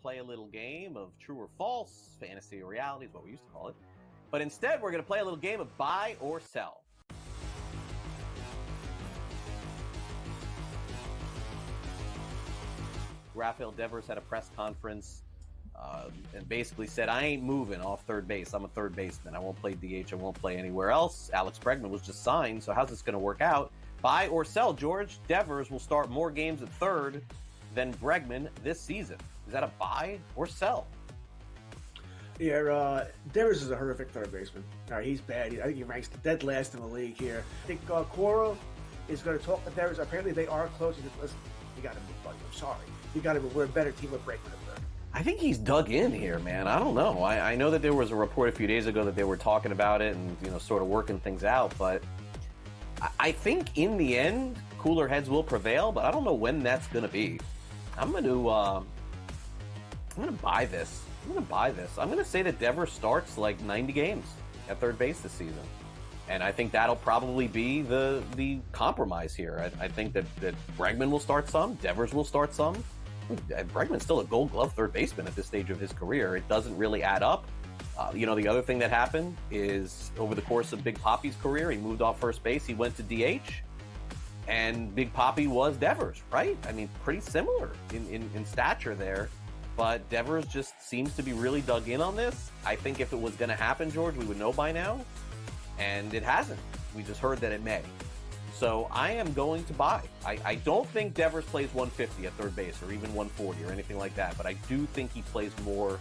Speaker 13: Play a little game of true or false, fantasy or reality is what we used to call it. But instead, we're going to play a little game of buy or sell. Rafael Devers had a press conference and basically said, I ain't moving off third base. I'm a third baseman. I won't play DH. I won't play anywhere else. Alex Bregman was just signed, so how's this going to work out? Buy or sell, George? Devers will start more games at third than Bregman this season. Is that a buy or sell?
Speaker 14: Yeah, Devers is a horrific third baseman. All right, he's bad. I think he ranks dead last in the league here. I think Cora is going to talk to Devers. Apparently, they are close. He said, listen, you got to move, buddy. I'm sorry. You got to move. We're a better team with Bregman at third.
Speaker 13: I think he's dug in here, man. I don't know. I know that there was a report a few days ago that they were talking about it and, sort of working things out. But I think in the end, cooler heads will prevail. But I don't know when that's going to be. I'm going to buy this. I'm going to say that Devers starts like 90 games at third base this season. And I think that'll probably be the compromise here. I think that Bregman will start some. Devers will start some. Bregman's still a Gold Glove third baseman at this stage of his career. It doesn't really add up. The other thing that happened is over the course of Big Papi's career, he moved off first base. He went to DH. And Big Papi was Devers, right? I mean, pretty similar in stature there. But Devers just seems to be really dug in on this. I think if it was going to happen, George, we would know by now. And it hasn't. We just heard that it may. So I am going to buy. I don't think Devers plays 150 at third base or even 140 or anything like that. But I do think he plays more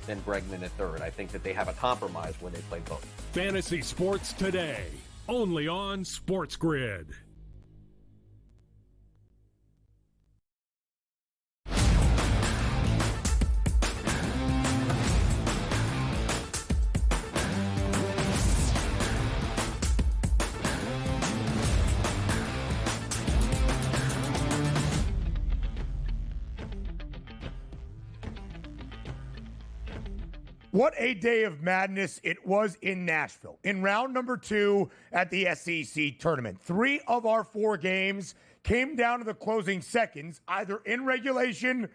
Speaker 13: than Bregman at third. I think that they have a compromise when they play both.
Speaker 3: Fantasy Sports Today, only on SportsGrid.
Speaker 6: What a day of madness it was in Nashville. In round number 2 at the SEC tournament, 3 of our 4 games came down to the closing seconds, either in regulation,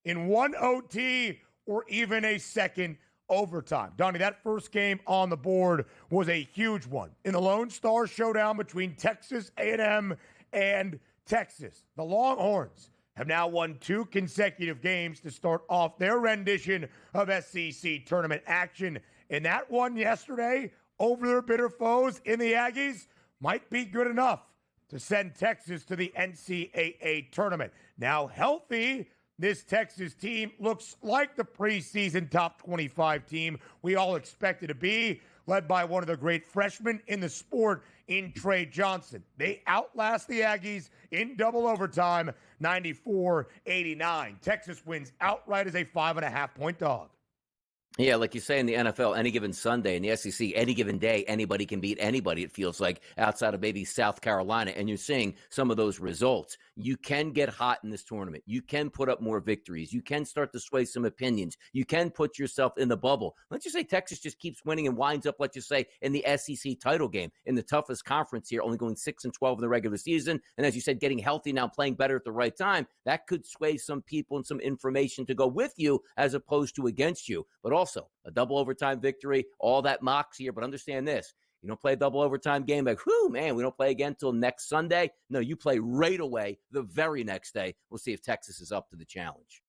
Speaker 6: in one OT, or even a second overtime. Donnie, that first game on the board was a huge one. In the Lone Star showdown between Texas A&M and Texas, the Longhorns have now won 2 consecutive games to start off their rendition of SEC tournament action. And that one yesterday over their bitter foes in the Aggies might be good enough to send Texas to the NCAA tournament. Now healthy, this Texas team looks like the preseason top 25 team we all expected to be, led by one of the great freshmen in the sport in Trey Johnson. They outlast the Aggies in double overtime, 94-89. Texas wins outright as a 5.5-point dog.
Speaker 7: Yeah, like you say in the NFL, any given Sunday, in the SEC, any given day, anybody can beat anybody, it feels like, outside of maybe South Carolina, and you're seeing some of those results. You can get hot in this tournament. You can put up more victories. You can start to sway some opinions. You can put yourself in the bubble. Let's just say Texas just keeps winning and winds up, let's just say, in the SEC title game, in the toughest conference here, only going 6-12 in the regular season, and as you said, getting healthy now, playing better at the right time. That could sway some people and some information to go with you as opposed to against you. But also a double overtime victory, all that moxie here. But understand this, you don't play a double overtime game like, whew, man, we don't play again until next Sunday. No, you play right away the very next day. We'll see if Texas is up to the challenge.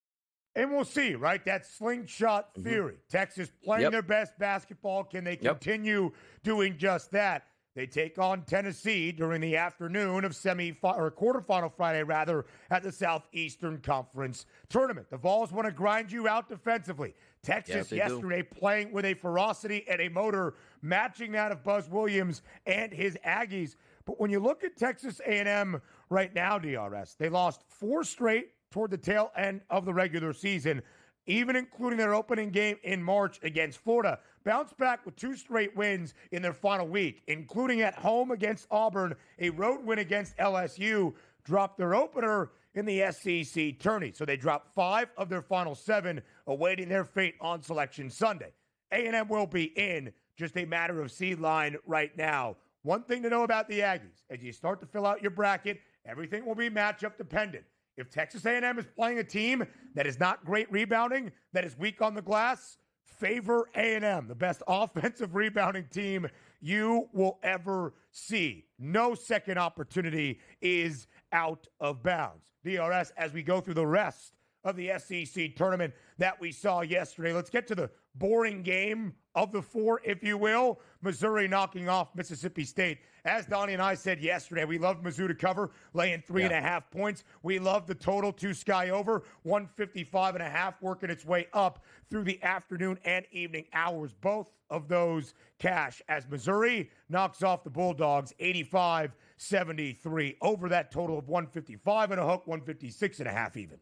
Speaker 6: And we'll see, right? That slingshot theory. Texas playing their best basketball. Can they continue doing just that? They take on Tennessee during the afternoon of quarterfinal Friday, at the Southeastern Conference Tournament. The Vols want to grind you out defensively. Texas yesterday playing with a ferocity and a motor matching that of Buzz Williams and his Aggies. But when you look at Texas A&M right now, DRS, they lost 4 straight toward the tail end of the regular season, even including their opening game in March against Florida. Bounced back with 2 straight wins in their final week, including at home against Auburn, a road win against LSU, dropped their opener in the SEC tourney. So they dropped 5 of their final 7, awaiting their fate on Selection Sunday. A&M will be in, just a matter of seed line right now. One thing to know about the Aggies, as you start to fill out your bracket, everything will be matchup dependent. If Texas A&M is playing a team that is not great rebounding, that is weak on the glass, favor A&M, the best offensive rebounding team you will ever see. No second opportunity is out of bounds. DRS, as we go through the rest of the SEC tournament that we saw yesterday, let's get to the boring game of the 4, if you will. Missouri knocking off Mississippi State. As Donnie and I said yesterday, we love Mizzou to cover, laying 3.5 points. We love the total 2 sky over, 155.5, working its way up through the afternoon and evening hours. Both of those cash as Missouri knocks off the Bulldogs 85-73 over that total of 155 and a hook, 156.5 even.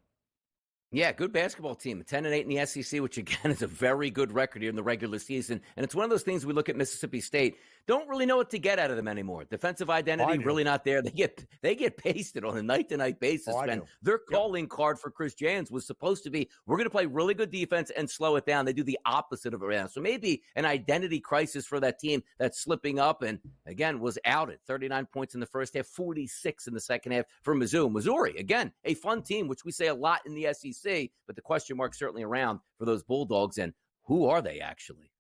Speaker 7: Yeah, good basketball team, 10-8 in the SEC, which again is a very good record here in the regular season. And it's one of those things we look at Mississippi State, don't really know what to get out of them anymore. Defensive identity really not there. They get pasted on a night-to-night basis. And their calling card for Chris Jans was supposed to be, we're going to play really good defense and slow it down. They do the opposite of it. So maybe an identity crisis for that team that's slipping up and, again, was outed. 39 points in the first half, 46 in the second half for Mizzou. Missouri, again, a fun team, which we say a lot in the SEC, but the question mark certainly around for those Bulldogs. And who are they actually?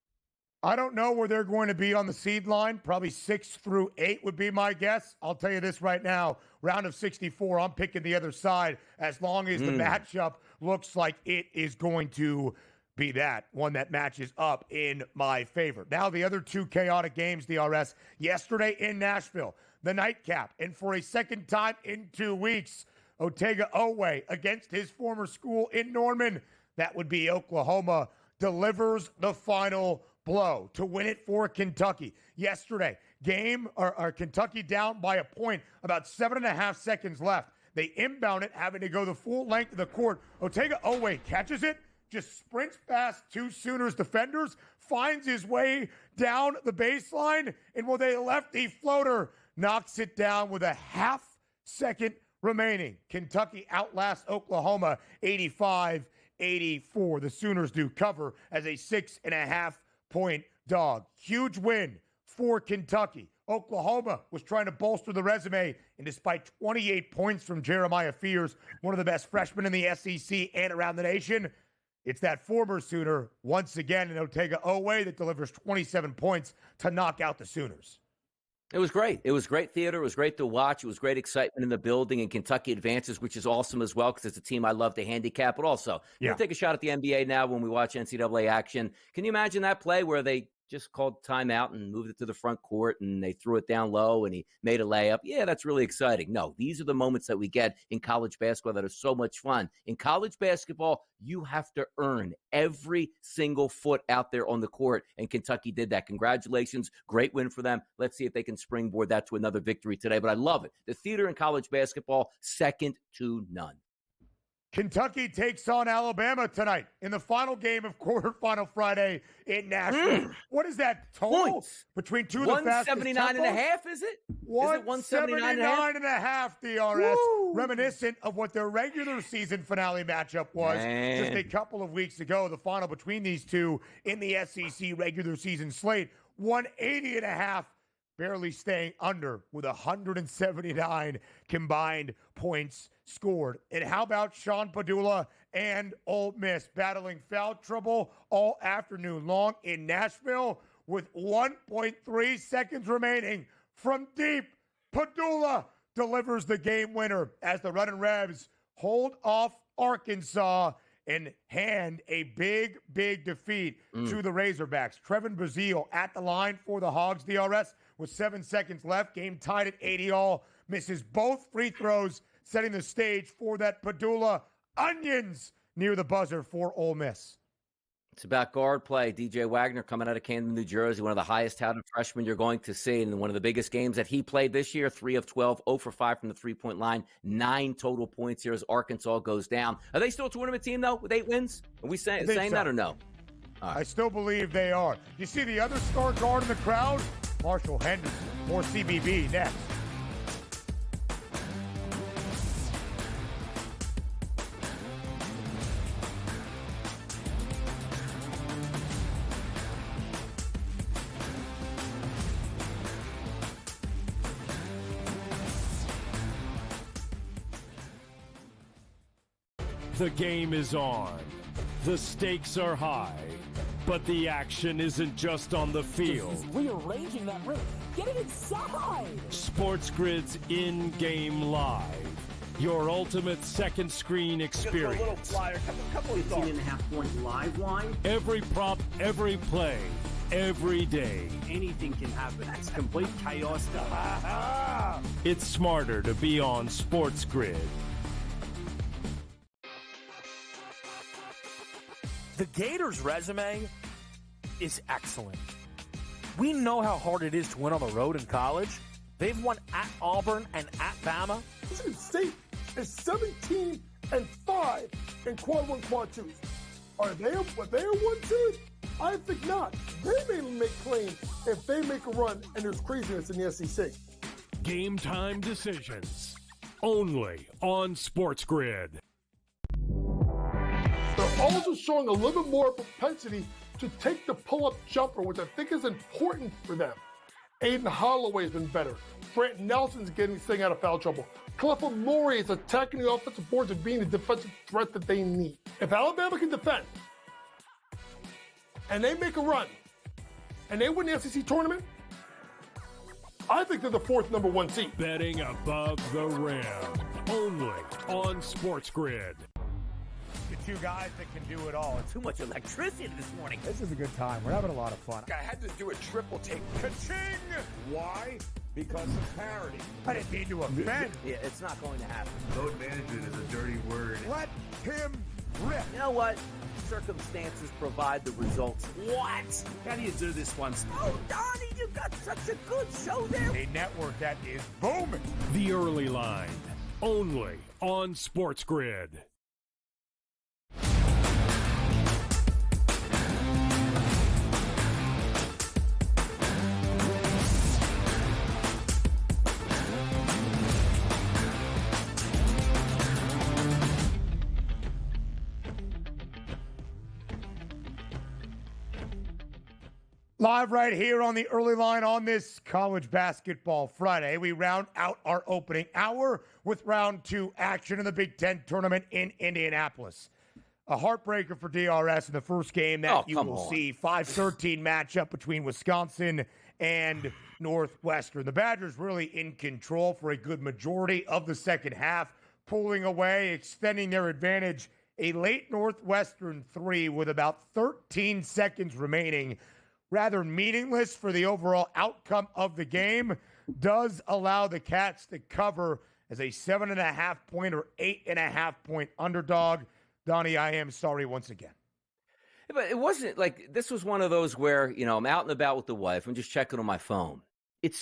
Speaker 6: I don't know where they're going to be on the seed line. Probably 6 through 8 would be my guess. I'll tell you this right now. Round of 64, I'm picking the other side as long as the matchup looks like it is going to be that one that matches up in my favor. Now the other 2 chaotic games, DRS, yesterday in Nashville, the nightcap. And for a second time in 2 weeks, Otega Oweh against his former school in Norman. That would be Oklahoma delivers the final blow to win it for Kentucky. Yesterday, Kentucky down by a point, about 7.5 seconds left. They inbound it, having to go the full length of the court. Otega-Oweh catches it, just sprints past two Sooners defenders, finds his way down the baseline, and with a lefty floater, knocks it down with a half second remaining. Kentucky outlasts Oklahoma 85-84. The Sooners do cover as a 6.5-point dog. Huge win for Kentucky. Oklahoma was trying to bolster the resume, and despite 28 points from Jeremiah Fears, one of the best freshmen in the SEC and around the nation, it's that former Sooner, once again, in Otega-Oweh, that delivers 27 points to knock out the Sooners.
Speaker 7: It was great. It was great theater. It was great to watch. It was great excitement in the building, and Kentucky advances, which is awesome as well because it's a team I love to handicap. But also, we'll take a shot at the NBA now when we watch NCAA action. Can you imagine that play where they just called timeout and moved it to the front court and they threw it down low and he made a layup? Yeah, that's really exciting. No, these are the moments that we get in college basketball that are so much fun. In college basketball, you have to earn every single foot out there on the court, and Kentucky did that. Congratulations. Great win for them. Let's see if they can springboard that to another victory today. But I love it. The theater in college basketball, second to none.
Speaker 6: Kentucky takes on Alabama tonight in the final game of quarterfinal Friday in Nashville. What is that total
Speaker 7: Points.
Speaker 6: Between two of the fastest
Speaker 7: 179 and a half, is it?
Speaker 6: 179 and a half, DRS.
Speaker 7: Woo.
Speaker 6: Reminiscent of what their regular season finale matchup was just a couple of weeks ago. The final between these two in the SEC regular season slate, 180 and a half. Barely staying under with 179 combined points scored. And how about Sean Padula and Ole Miss battling foul trouble all afternoon long in Nashville with 1.3 seconds remaining from deep. Padula delivers the game winner as the Runnin' Rebs hold off Arkansas and hand a big, big defeat to the Razorbacks. Trevin Brazile at the line for the Hogs, DRS, with 7 seconds left. Game tied at 80-all. Misses both free throws, setting the stage for that Padula onions near the buzzer for Ole Miss.
Speaker 7: It's about guard play. DJ Wagner coming out of Camden, New Jersey, one of the highest touted freshmen you're going to see. And one of the biggest games that he played this year, 3 of 12, 0 for 5 from the three-point line, 9 total points here as Arkansas goes down. Are they still a tournament team, though, with 8 wins? Are we saying that or no?
Speaker 6: I still believe they are. You see the other star guard in the crowd? Marshall Henderson. More CBB next.
Speaker 3: The game is on. The stakes are high. But the action isn't just on the field.
Speaker 10: He's rearranging that rim. Get it inside!
Speaker 3: SportsGrid's in-game live. Your ultimate second screen experience.
Speaker 11: Just a little flyer, couple of 15.5-point live line.
Speaker 3: Every prop, every play, every day.
Speaker 11: Anything can happen. That's complete chaos.
Speaker 3: It's smarter to be on SportsGrid.
Speaker 10: The Gators' resume is excellent. We know how hard it is to win on the road in college. They've won at Auburn and at Bama.
Speaker 8: Michigan State is 17-5 in quad 1, quad 2s. Are they a 1 seed? I think not. They may make claims if they make a run and there's craziness in the SEC.
Speaker 3: Game time decisions. Only on SportsGrid.
Speaker 8: They're also showing a little bit more propensity to take the pull-up jumper, which I think is important for them. Aiden Holloway's been better. Brant Nelson's staying out of foul trouble. Clifford Murray is attacking the offensive boards and being the defensive threat that they need. If Alabama can defend, and they make a run, and they win the SEC tournament, I think they're the 4th number 1 seed.
Speaker 3: Betting above the rim. Only on SportsGrid.
Speaker 6: The two guys that can do it all.
Speaker 7: Too much electricity this morning.
Speaker 2: This is a good time. We're having a lot of fun.
Speaker 12: I had to do a triple take. Ka-ching! Why? Because of parity.
Speaker 6: I didn't mean to offend.
Speaker 7: Yeah, it's not going to happen.
Speaker 15: Load management is a dirty word.
Speaker 6: Let him rip.
Speaker 7: You know what? circumstances provide the results. What?
Speaker 12: How do you do this one?
Speaker 7: Oh, Donnie, you got such a good show there.
Speaker 6: A network that is booming.
Speaker 3: The Early Line, only on SportsGrid.
Speaker 6: Live right here on the Early Line on this College Basketball Friday. We round out our opening hour with round 2 action in the Big Ten tournament in Indianapolis. A heartbreaker for DRS in the first game that you will see. 5-13 matchup between Wisconsin and Northwestern. The Badgers really in control for a good majority of the second half, pulling away, extending their advantage. A late Northwestern 3 with about 13 seconds remaining, rather meaningless for the overall outcome of the game, does allow the Cats to cover as a 7.5 point or 8.5 point underdog. Donnie, I am sorry once again.
Speaker 7: But it wasn't like this was one of those where, I'm out and about with the wife. I'm just checking on my phone. It's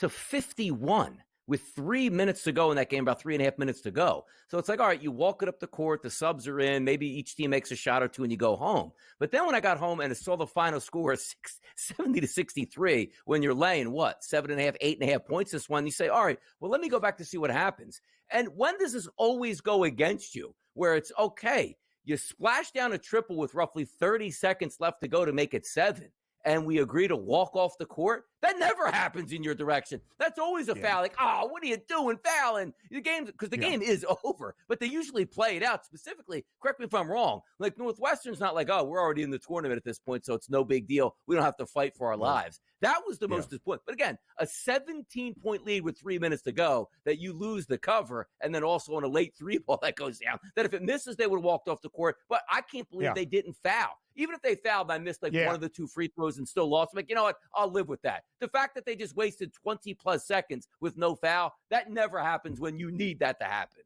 Speaker 7: 68-51 with 3 minutes to go in that game, about 3.5 minutes to go. So it's like, all right, you walk it up the court, the subs are in, maybe each team makes a shot or two and you go home. But then when I got home and I saw the final score, 70-63, when you're laying, 7.5, 8.5 points this one, you say, all right, well, let me go back to see what happens. And when does this always go against you, where it's okay, you splash down a triple with roughly 30 seconds left to go to make it 7, and we agree to walk off the court? That never happens in your direction. That's always a foul. Like, what are you doing fouling? The game, because the game is over, but they usually play it out specifically. Correct me if I'm wrong. Like Northwestern's not like, we're already in the tournament at this point, so it's no big deal. We don't have to fight for our lives. That was the most disappointing. But again, a 17-point lead with 3 minutes to go that you lose the cover, and then also on a late 3-ball that goes down, that if it misses, they would have walked off the court. But I can't believe they didn't foul. Even if they fouled, I missed one of the 2 free throws and still lost. I'm like, you know what? I'll live with that. The fact that they just wasted 20-plus seconds with no foul, that never happens when you need that to happen.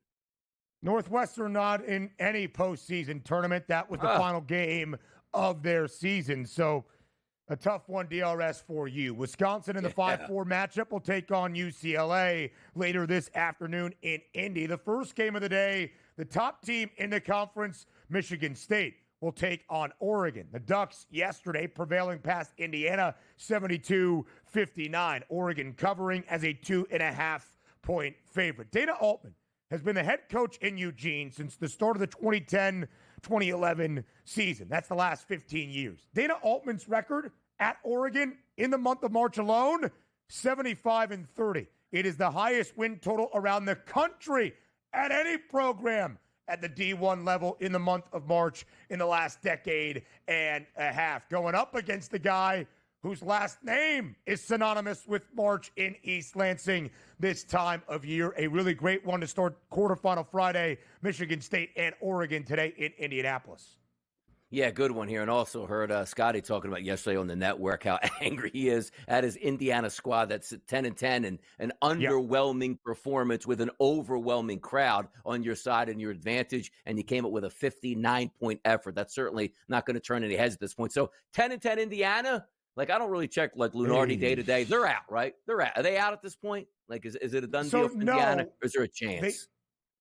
Speaker 6: Northwestern not in any postseason tournament. That was the final game of their season. So a tough one, DRS, for you. Wisconsin in the 5-4 matchup will take on UCLA later this afternoon in Indy. The first game of the day, the top team in the conference, Michigan State, will take on Oregon. The Ducks yesterday prevailing past Indiana 72-59. Oregon covering as a 2.5 point favorite. Dana Altman has been the head coach in Eugene since the start of the 2010-2011 season. That's the last 15 years. Dana Altman's record at Oregon in the month of March alone, 75-30. It is the highest win total around the country at any program at the D1 level in the month of March in the last decade and a half. Going up against the guy whose last name is synonymous with March in East Lansing this time of year. A really great one to start quarterfinal Friday, Michigan State and Oregon today in Indianapolis.
Speaker 7: Yeah, good one here. And also heard Scotty talking about yesterday on the network how angry he is at his Indiana squad that's 10-10 and an underwhelming performance with an overwhelming crowd on your side and your advantage. And you came up with a 59-point effort. That's certainly not going to turn any heads at this point. So 10-10 Indiana, like I don't really check like Lunardi day to day. They're out, right? They're out. Are they out at this point? Like, is it a done deal for Indiana, or is there a chance?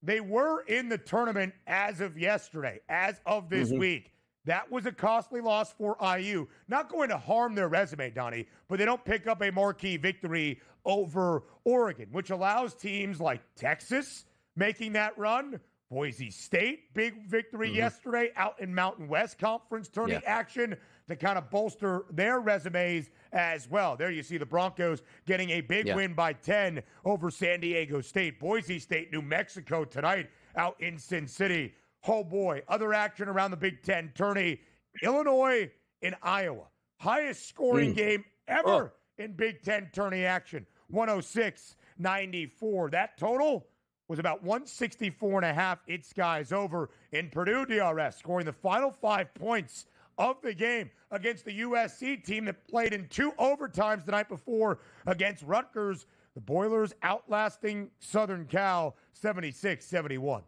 Speaker 6: They were in the tournament as of yesterday, as of this week. That was a costly loss for IU. Not going to harm their resume, Donnie, but they don't pick up a marquee victory over Oregon, which allows teams like Texas making that run. Boise State, big victory yesterday out in Mountain West Conference tournament action to kind of bolster their resumes as well. There you see the Broncos getting a big win by 10 over San Diego State. Boise State, New Mexico tonight out in Sin City. Oh, boy. Other action around the Big Ten tourney. Illinois and Iowa. Highest scoring game ever in Big Ten tourney action. 106-94. That total was about 164.5. It's guys over in Purdue. DRS scoring the final 5 points of the game against the USC team that played in 2 overtimes the night before against Rutgers. The Boilers outlasting Southern Cal 76-71.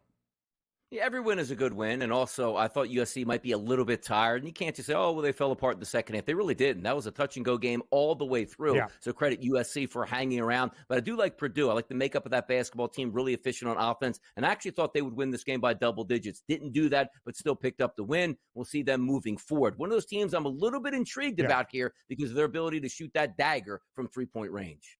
Speaker 7: Yeah, every win is a good win. And also, I thought USC might be a little bit tired. And you can't just say, oh, well, they fell apart in the second half. They really didn't. That was a touch-and-go game all the way through.
Speaker 6: Yeah.
Speaker 7: So credit USC for hanging around. But I do like Purdue. I like the makeup of that basketball team, really efficient on offense. And I actually thought they would win this game by double digits. Didn't do that, but still picked up the win. We'll see them moving forward. One of those teams I'm a little bit intrigued about here because of their ability to shoot that dagger from three-point range.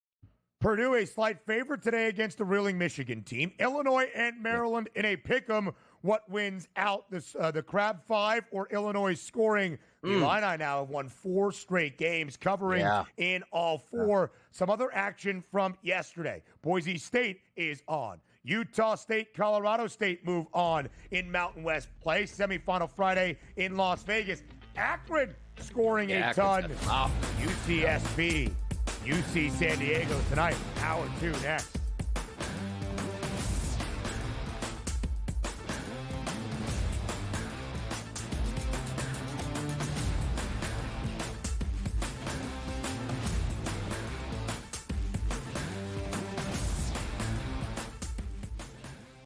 Speaker 6: Purdue a slight favorite today against the reeling Michigan team. Illinois and Maryland in a pick'em. What wins out? The Crab 5 or Illinois scoring? The Illini now have won 4 straight games, covering in all 4. Some other action from yesterday. Boise State is on. Utah State, Colorado State move on in Mountain West play. Semifinal Friday in Las Vegas. Akron scoring a ton. UCSB. UC San Diego tonight. Hour 2 next.